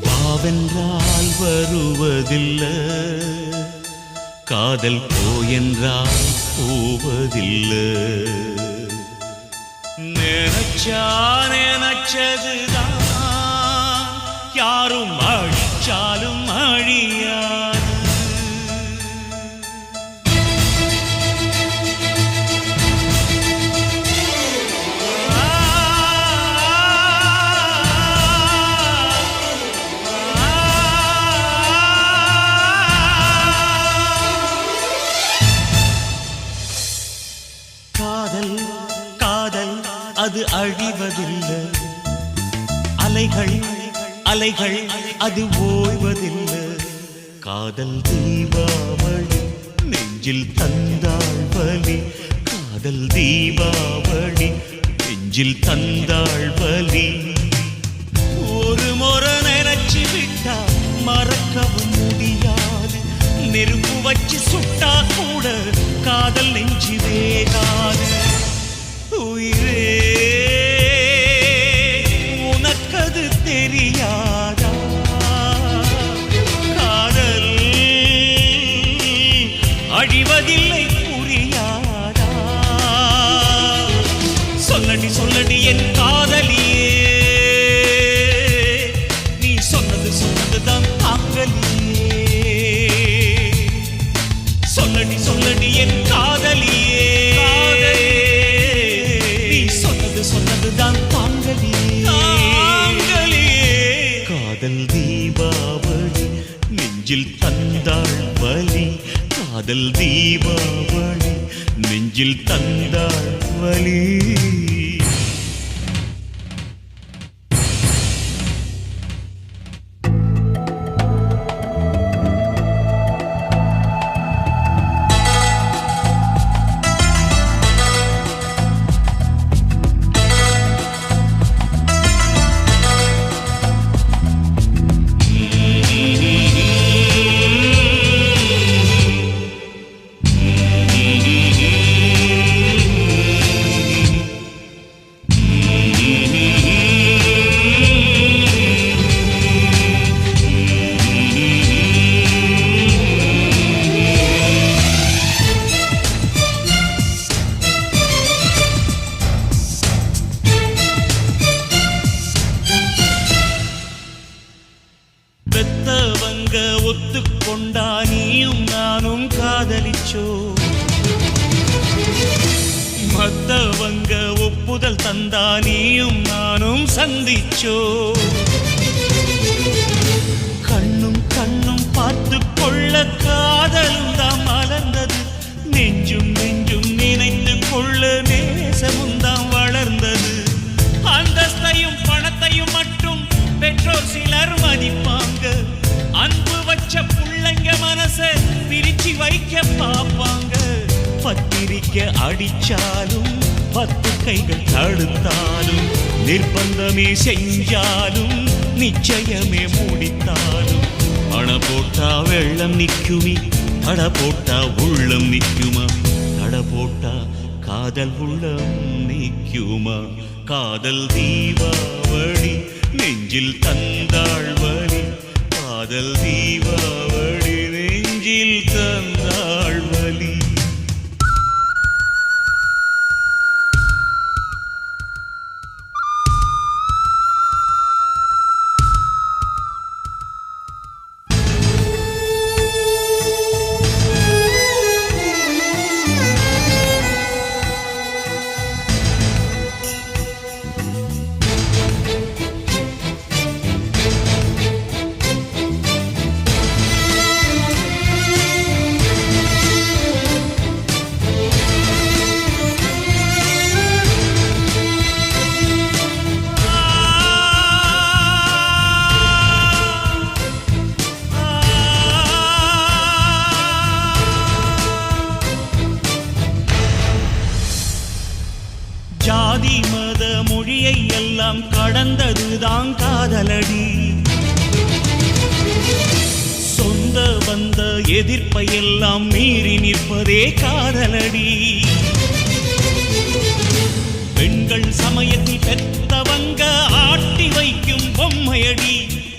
Speaker 4: வாவென்றால் வருவதில்லை காதல் போயென்றால் போவதில்லை நினைச்சா நினைச்சதுதான் யாரும் அழிச்சாலும் அழியாது காதல் காதல் அது அழிவதில்லை அலைகள் அலைகள் அது ஓய்வதில்லை காதல் தீபாவளி நெஞ்சில் தந்தாள் வலி காதல் தீபாவளி நெஞ்சில் தந்தாள் வலி ஒரு முறை நினைச்சு விட்டா மறக்கவும் முடியாது நெருப்பு வச்சு சுட்டா கூட காதல் நெஞ்சு வேகாது உயிரே உனக்கது தெரியாதா காதல் அழிவதில்லை புரியாதா சொல்லடி சொல்லடி என் காதலியே நீ சொன்னது சொன்னதுதான் தாங்கலியே சொல்லடி சொல்லடி என் காதலியே நீ சொன்னது சொன்னதுதான் தாங்கலியே காதல் தீபாவளி நெஞ்சில் தந்தாள் வலி காதல் தீபாவளி நெஞ்சில் தந்தாள் வலி பெத்தவங்க ஒத்துக்கொண்டா நீயும் நானும் காதலிச்சோ மத்தவங்க ஒப்புதல் தந்தா நீயும் நானும் சந்திச்சோ கண்ணும் கண்ணும் பார்த்து கொள்ள காதலும் தான் மலர்ந்தது நெஞ்சும் நெஞ்சும் நினைத்து கொள்ள நேசமும் தான் வளர்ந்தது அந்தஸ்தையும் பணத்தையும் மட்டும் பெற்றோர் சிலர் மதிப்பாங்க அன்பு வச்ச புள்ளைங்க மனச பிரிச்சு வைக்க பாப்பாங்க பத்திரிக்கை அடிச்சாலும் 10 கைகள் தடுத்தாலும் நிர்பந்தமே செஞ்சாலும் நிச்சயமே முடித்தாலும் அண போட்டா வெள்ளம் நிக்குமி அட போட்டா உள்ளம் நிக்குமா அட போட்டா காதல் உள்ளம் நிக்குமா காதல் தீபாவளி நெஞ்சில் தந்தாள் வலி காதல் தீபாவளி நெஞ்சில் தந்தாள் வலி எல்லாம் கடந்ததுதான் காதலடி. சொந்த வந்த எதிர்ப்பை எல்லாம் மீறி நிற்பதே காதலடி. பெண்கள் சமயத்தில் பெத்தவங்க ஆட்டி வைக்கும் பொம்மையடி.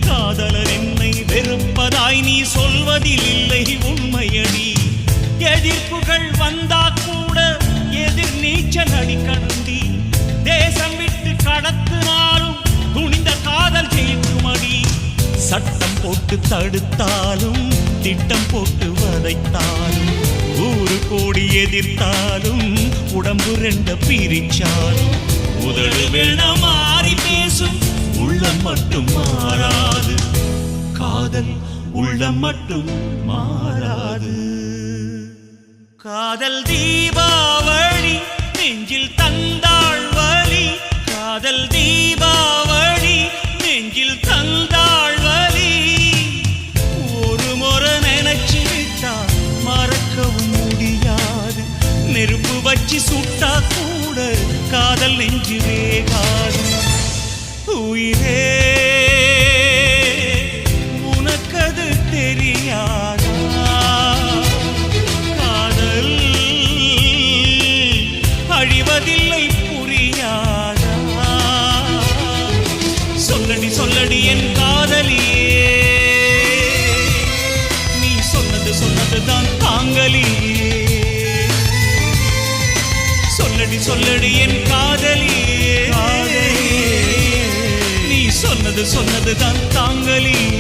Speaker 4: காதலர் என்னை வெறுப்பதாய் நீ சொல்வதில் இல்லை உண்மையடி. எதிர்ப்புகள் வந்தா கூட எதிர் நீச்சல் அடிக்கணுண்டி. தேசம் விட்டு கடத்தினாலும் துணிந்த காதல் ஜெயிக்குமடி. சட்டம் போட்டு தடுத்தாலும் திட்டம் போட்டு வதைத்தாலும் ஊரு கோடி எதிர்த்தாலும் உடம்பு ரெண்ட பிரிச்சாலும் உதடு வேணா மாறி பேசும் உள்ளம் மட்டும் மாறாது. காதல் உள்ளம் மட்டும் மாறாது. காதல் தீபாவளி நெஞ்சில் தந்தாள் வலி. காதல் தீபாவளி நெஞ்சில் தந்தாள் வலி. ஒரு முறை நினைச்சு விட்டா மறக்கவும் முடியாது. நெருப்பு வச்சு சுட்டா கூட காதல் நெஞ்சு வேகாது. உயிரே உனக்கது தெரியாதா? காதல் அழிவதில்லை புரியாதா? சொல்லடி சொல்லடி என் காதலியே, நீ சொன்னதுதான் தாங்கலியே. சொல்லடி சொல்லடி என் காதலியே, நீ சொன்னதுதான் தாங்கலியே.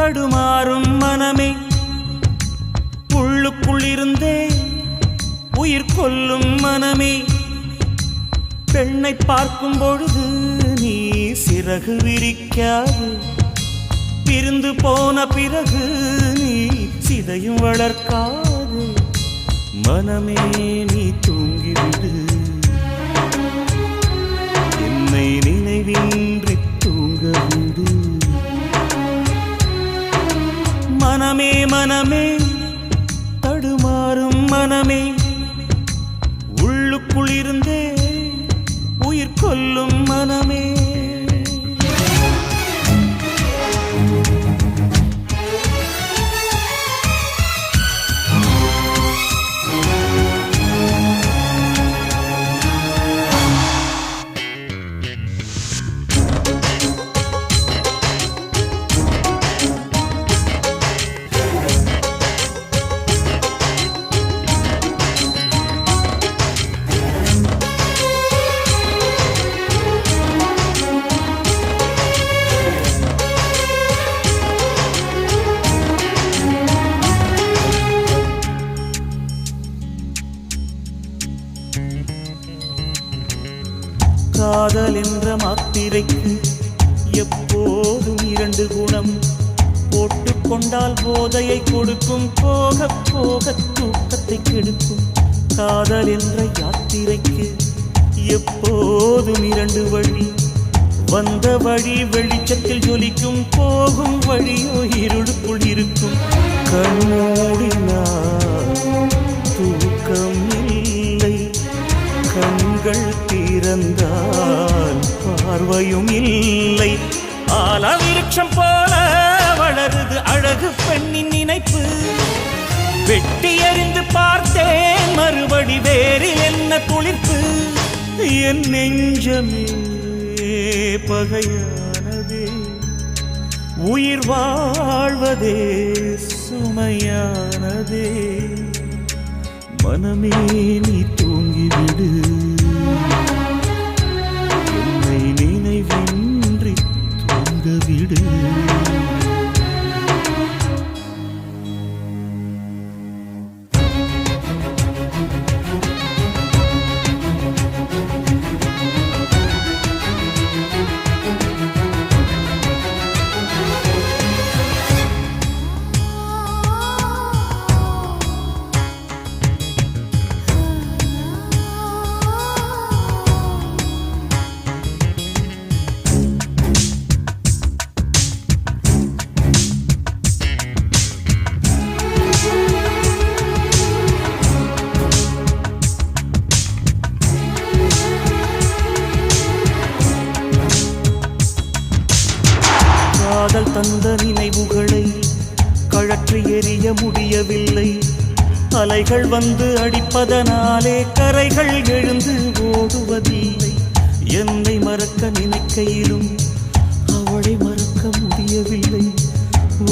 Speaker 4: தடுமாறும் மனமே உள்ளுக்குள் இருந்தே உயிர் கொல்லும் மனமே பெண்ணை பார்க்கும் பொழுது நீ சிறகு விரிக்காது பிரிந்து போன பிறகு நீ சிதையும் வளர்க்காது மனமே நீ தூங்கிவிடு என்னை நினைவின்றி தூங்கவிடு மனமே மனமே தடுமாறும் மனமே உள்ளுக்குள் இருந்தே உயிர் கொல்லும் மனமே காதல் என்ற மாத்திரைக்கு எப்போதும் 2 குணம் போட்டுக்கொண்டால் போதையை கொடுக்கும் போக போக தூக்கத்தை கெடுக்கும் காதல் என்ற யாத்திரைக்கு எப்போதும் 2 வழி வந்த வழி வெளிச்சத்தில் ஜொலிக்கும் போகும் வழியோ இருளுக்குள் இருக்கும் கண்மூடினால் தூக்கம் இல்லை கண்கள் திறந்தால் பார்வையும் இல்லை ஆலவிருட்சம் போல வளருது அழகு பெண்ணின் நினைப்பு வெட்டி எறிந்து பார்த்தேன் மறுபடி வேறில் என்ன துளிர்ப்பு என் நெஞ்சமே பகையானதே உயிர் வாழ்வதே சுமையானதே மனமே நீ தூங்கிவிடு என்னை நினைவின்றி தூங்கவிடு காதல் தந்த நினைவுகளை கழற்றி எறிய முடியவில்லை அலைகள் வந்து அடிப்பதனாலே கரைகள் எழுந்து ஓடுவதில்லை என்னை மறக்க நினைக்கையிலும் அவளை மறக்க முடியவில்லை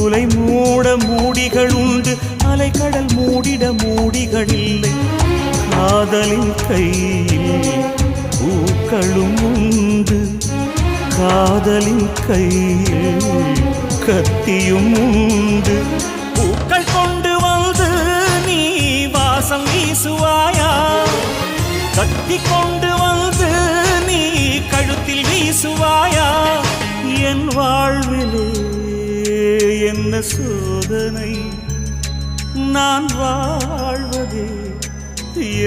Speaker 4: உலை மூட மூடிகள் உண்டு அலைக்கடல் மூடிட மூடிகள் இல்லை காதலின் கையில் பூக்களும் உண்டு காதலின் கையில் கத்தியும் உண்டு பூக்கள் கொண்டு வந்து நீ வாசம் வீசுவாயா கத்தி கொண்டு வந்து நீ கழுத்தில் வீசுவாயா என் வாழ்விலே என்ன சோதனை நான் வாழ்வதே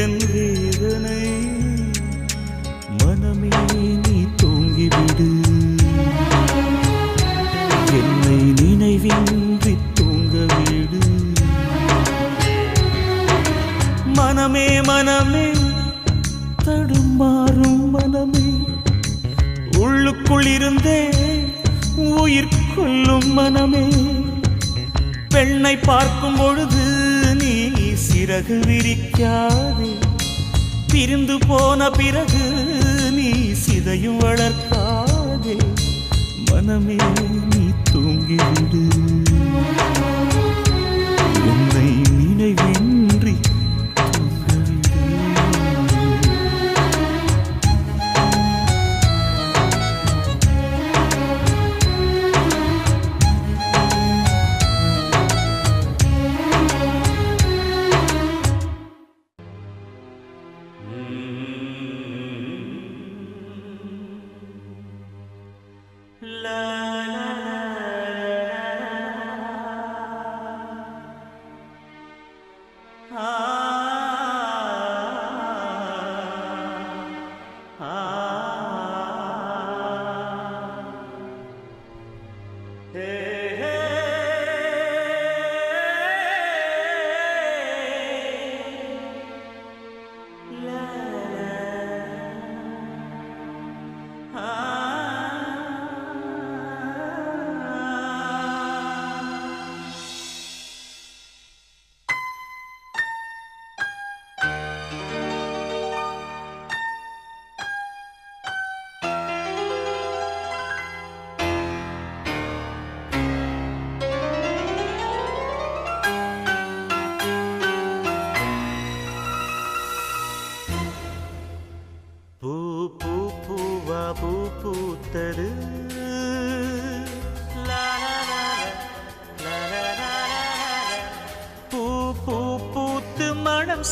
Speaker 4: என் வேதனை மனமே நீ தூங்கிவிடு என்னை நினைவின்றி தூங்கவிடு மனமே மனமே தடுமாறும் மனமே உள்ளுக்குள் இருந்தே உயிர் கொல்லும் மனமே பெண்ணை பார்க்கும் பொழுது நீ சிறகு விரிக்காதே பிரிந்து போன பிறகு நீ சிதையும் வளர்க்காதே மனமே நீ தூங்கிவிடு என்னை நினைவின்றி தூங்கவிடு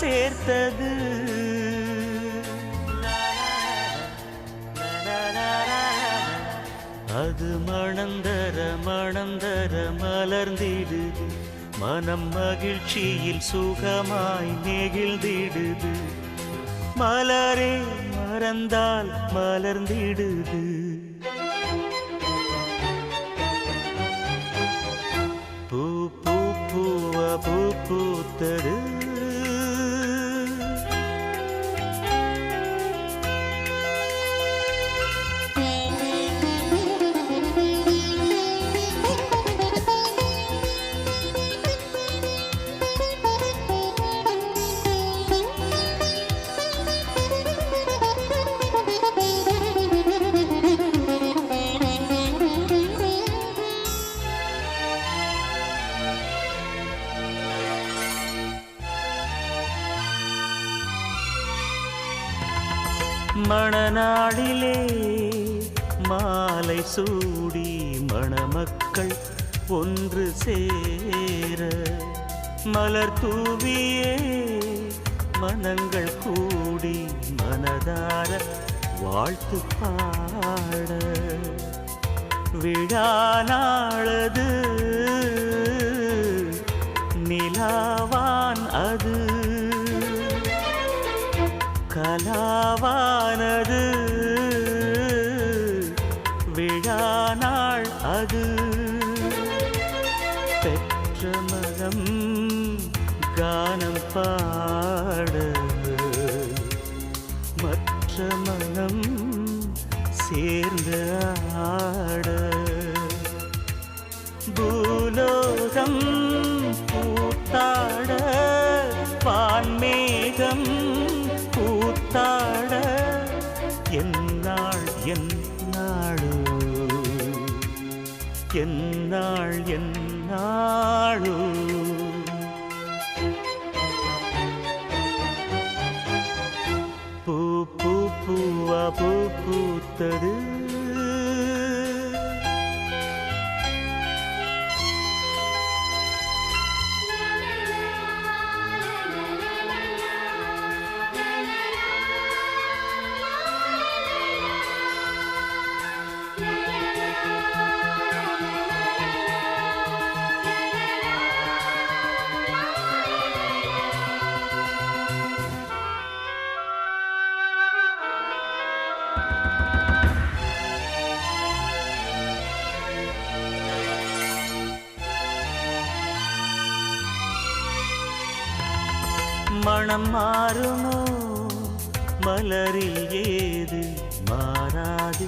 Speaker 4: சேர்த்தது. அது மணந்தர மணந்தர மலர்ந்திடுது, மனம் மகிழ்ச்சியில் சுகமாய் நெகிழ்ந்திடுது. மலரே மறந்தால் மலர்ந்திடுது. பூ பூ பூவ பூ பூத்தது. மணநாளிலே மாலை சூடி மணமக்கள் ஒன்று சேர, மலர் தூவியே மனங்கள் கூடி மனதார வாழ்த்து பாட. விழா நாளது நிலாவான் அது, கலாவானது விழா நாள் அது. பெற்ற மனம் கானம் பாட, மற்ற மனம் சேர்ந்து ஆட. பூலோகம் பூத்தாட, வான்மேகம் கூத்தாட. என்னாள் என்னாளோ, என்னாள் என்னாளோ. பூ பூ பூவா பூ பூத்தது. மனம் மாறுமோ மலரில் ஏது மாறாது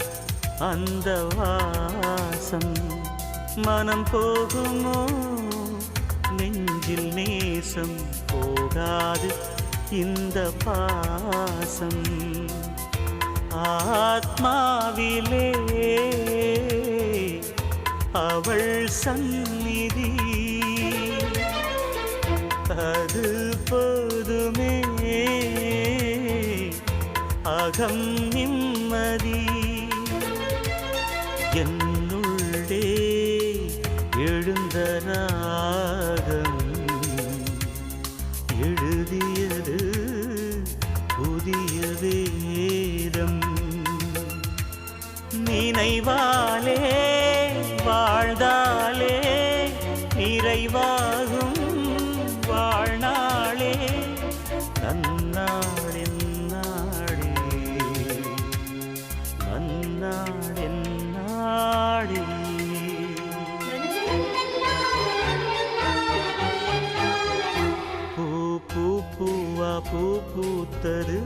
Speaker 4: அந்த வாசம். மனம் போகுமோ நெஞ்சில் நேசம் போகாது இந்த பாசம். ஆத்மாவிலே அவள் சந்நிதி, அது போதுமே அகம் நிம்மதி. என்னுள்ளே எழுந்த ராகம் எழுதியது புதிய வேதம். நினைவாலே வாழ்ந்தாலே நிறைவாகும் வாழ்நாளே. நன்னாளின் நாடே, நன்னாளின் நாடே. பூ பூ பூவா பூ பூத்தது.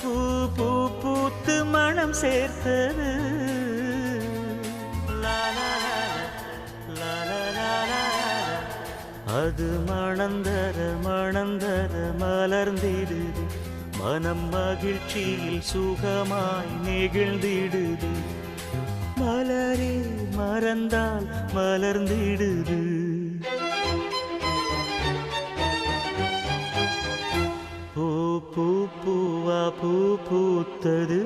Speaker 4: பூ பூ பூத்து மனம் சேர்த்தது. அது மணந்தர மணந்தர மலர்ந்திடுது, மனம் மகிழ்ச்சியில் சுகமாய் நெகிழ்ந்திடுது. மலரே மறந்தால் மலர்ந்திடுது. பூ பூ பூவா பூ பூத்தது.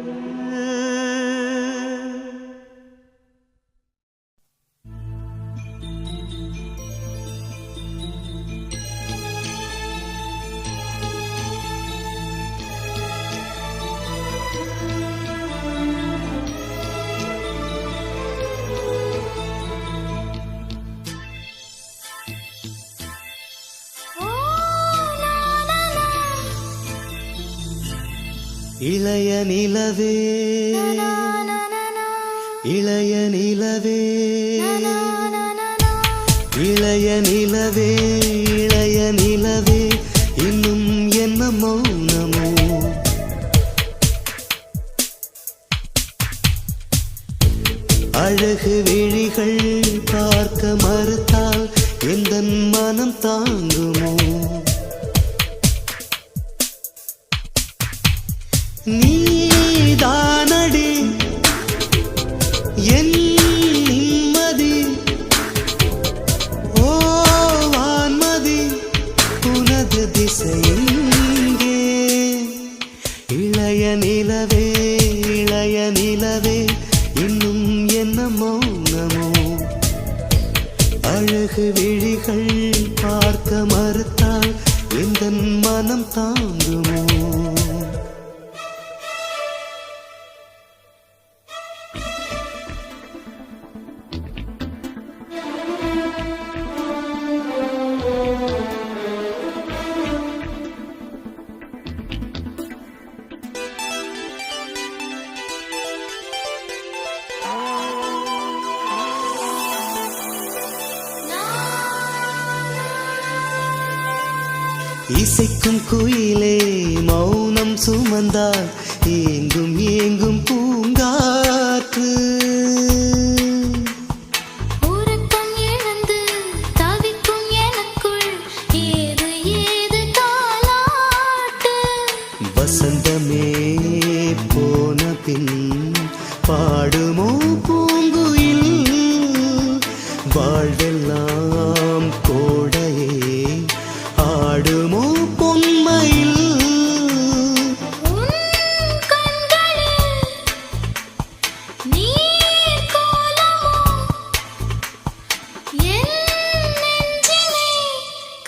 Speaker 4: இளைய நிலவே இளைய நிலவே இளைய நிலவே இளைய நிலவே இன்னும் என்ன மௌனமோ அழகு விழிகள் பார்க்க மறுத்தால் எந்த மனம் தாங்குமோ நீதானடி என் நிம்மதி ஓ வான்மதி உனது திசையெங்கே இளைய நிலவே இளைய நிலவே இன்னும் என்ன மௌனமோ அழகு விழிகள் பார்க்க மறுத்தால் எந்த மனம் தாங்குமோ இசைக்கும் குயிலே மௌனம் சுமந்தால் ஏங்கும் ஏங்கும் பூங்காற்று
Speaker 2: உறக்கம் இழந்து தவிக்கும் எனக்குள் ஏது ஏது தாலாட்டு
Speaker 4: வசந்தமே போன பின் பாடுமோ பூங்குயில் வாழ்வெல்லாம் கோடையே ஆடுமோ பொன்மையில்
Speaker 2: உன் கண்களில் நீர் கோலமோ என் நெஞ்சினை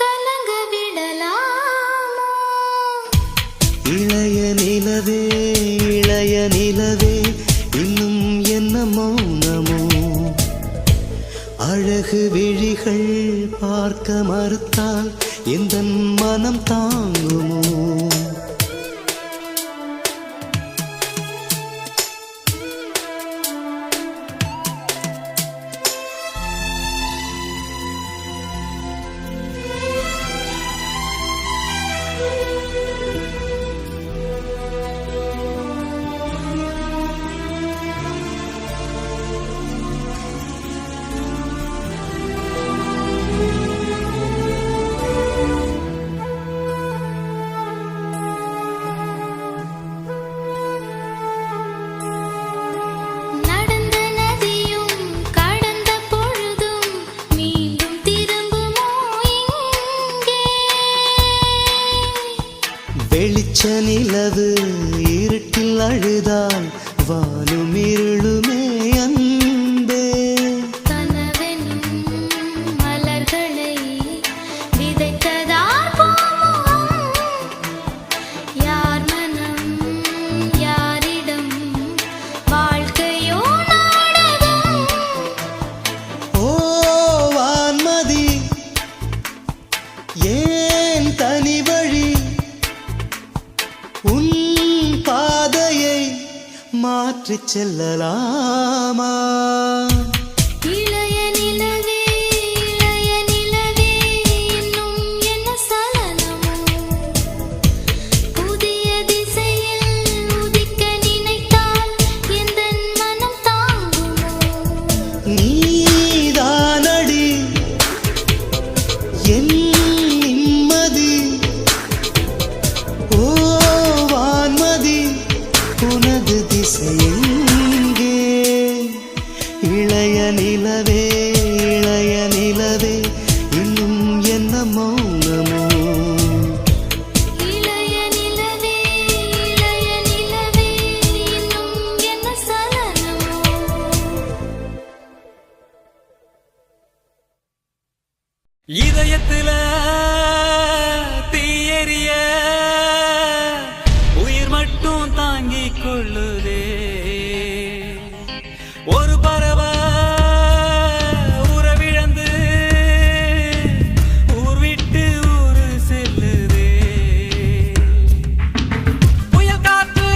Speaker 2: கலங்க விடலாமோ
Speaker 4: இளைய நிலவே இளைய நிலவே இன்னும் என்ன மௌனமோ அழகு விழிகள் பார்க்க மறுத்தால் எந்த மனம் தாங்குமோ
Speaker 2: நடந்த நதியும் கடந்த பொழுதும் மீண்டும் திரும்புமோ இங்கே
Speaker 4: வெளிச்ச நிலவு இருட்டில் அழுதால் வானும் இருளுமே அன்பே
Speaker 2: கனவெனும் மலர்களை விதைத்ததார் பூமுகம் யார் மனம் யாரிடம் வாழ்க்கையோ நாடகம்
Speaker 4: ஓ வான்மதி ஏன் தனி வழி உன் பாதையை மாற்றிச் செல்லலாமா
Speaker 2: இளைய நிலவே இளைய நிலவே இன்னும் என்ன சலனமோ புதிய திசையில் உதிக்க நினைத்தால் எந்தன் மனம் தாங்குமோ
Speaker 4: நீதானடி என் நிம்மதி ஓ வான்மதி உனது திசையெங்கே இளைய நிலவே இளைய நிலவே இன்னும் என்ன மௌனமோ
Speaker 2: இளைய நிலவே இளைய நிலவே இன்னும் என்ன சலனமோ
Speaker 4: இதயத்துல தீயெறிய உயிர் மட்டும் தாங்கிக் கொள்ளுதே ஒரு பறவை உறவிழந்து ஊர் விட்டு ஊரு செல்லுதே புயல் காற்று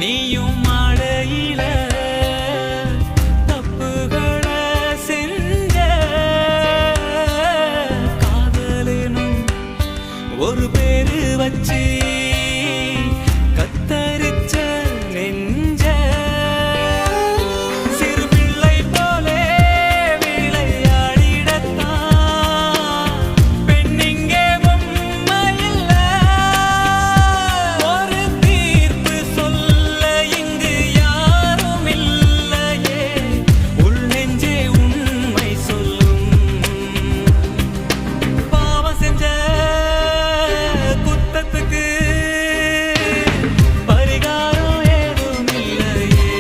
Speaker 4: நீயும் மாடையில தப்புகளை செஞ்ச காதலேனும் ஒரு பேரு வச்சு கத்தரிச்ச நெஞ்ச சிறு பிள்ளை போலே விளையாடிடத்தான் பெண்ணிங்கே பொம்மையில்ல ஒரு தீர்ப்பு சொல்ல இங்கு யாரும் இல்லையே உள் நெஞ்சே உண்மை சொல்லும் பாவம் செஞ்ச குத்தத்துக்கு பரிகாரம் ஏதும் இல்லையே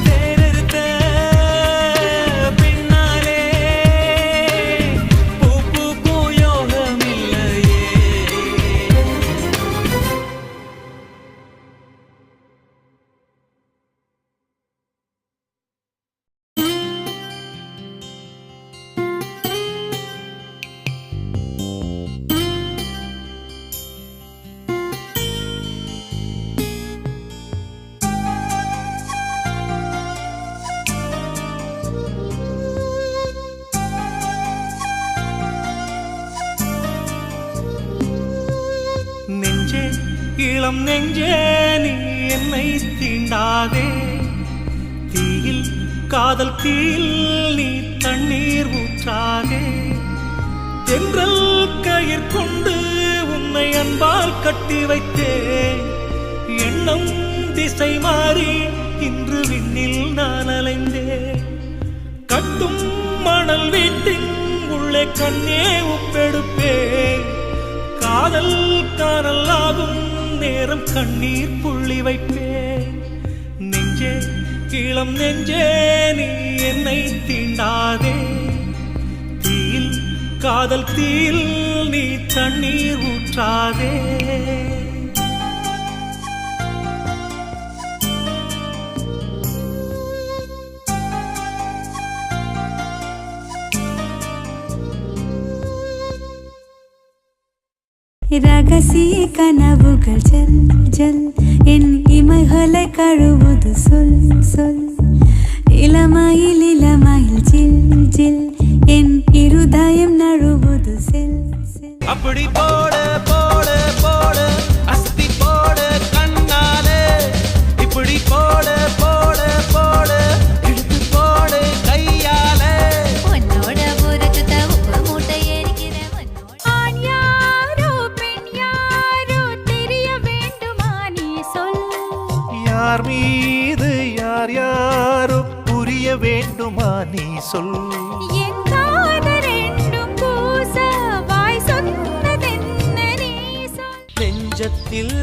Speaker 4: தேரெடுத்த பின்னாலே பூ பூக்கும் யோகம் இல்லையே நெஞ்சே இளம் நெஞ்சே நீ என்னை தீண்டாதே தீயில் காதல் தீயில் நீ தண்ணீர் ஊற்றாதே தென்றல் கயிர் கொண்டு உன்னை அன்பால் கட்டி வைத்தே எண்ணம் திசை மாறி இன்று விண்ணில் நான் அலைந்தேன் கட்டும் மணல் வீட்டின் உள்ளே கண்ணே உப்பெடுப்பேன் காதல் காணலாகும் நேரம் கண்ணீர் புள்ளி வைப்பேன் நெஞ்சே இளம் நெஞ்சே நீ என்னை தீண்டாதே தீயில் காதல் தீயில் நீ தண்ணீர் ஊற்றாதே
Speaker 2: ரகசிய கனவுகள் ஜல் ஜல் என் இமைகளை கழுவுது சொல் சொல் இளமையில் இளமையில் ஜில் ஜில் என் இருதயம் நழுவுது செல் செல்
Speaker 3: அப்படி போடு போடு போடு அஸ்தி போடு கண்ணாலே இப்படி போடு போடு போடு இழுத்து போடு கையாலே
Speaker 2: உன்னோட ஒரு சுத்த உப்பு மூட்டை ஏறிக்கிற ஆண் யாரோ பெண் யாரோ தெரிய வேண்டுமா நீ சொல்
Speaker 8: யார் மீது யார் யாரோ புரிய வேண்டுமா நீ சொல்
Speaker 2: என் காதல் ரெண்டும் கூச வாய் சொன்னதென்ன நீ சொல்
Speaker 4: நெஞ்சத்தில்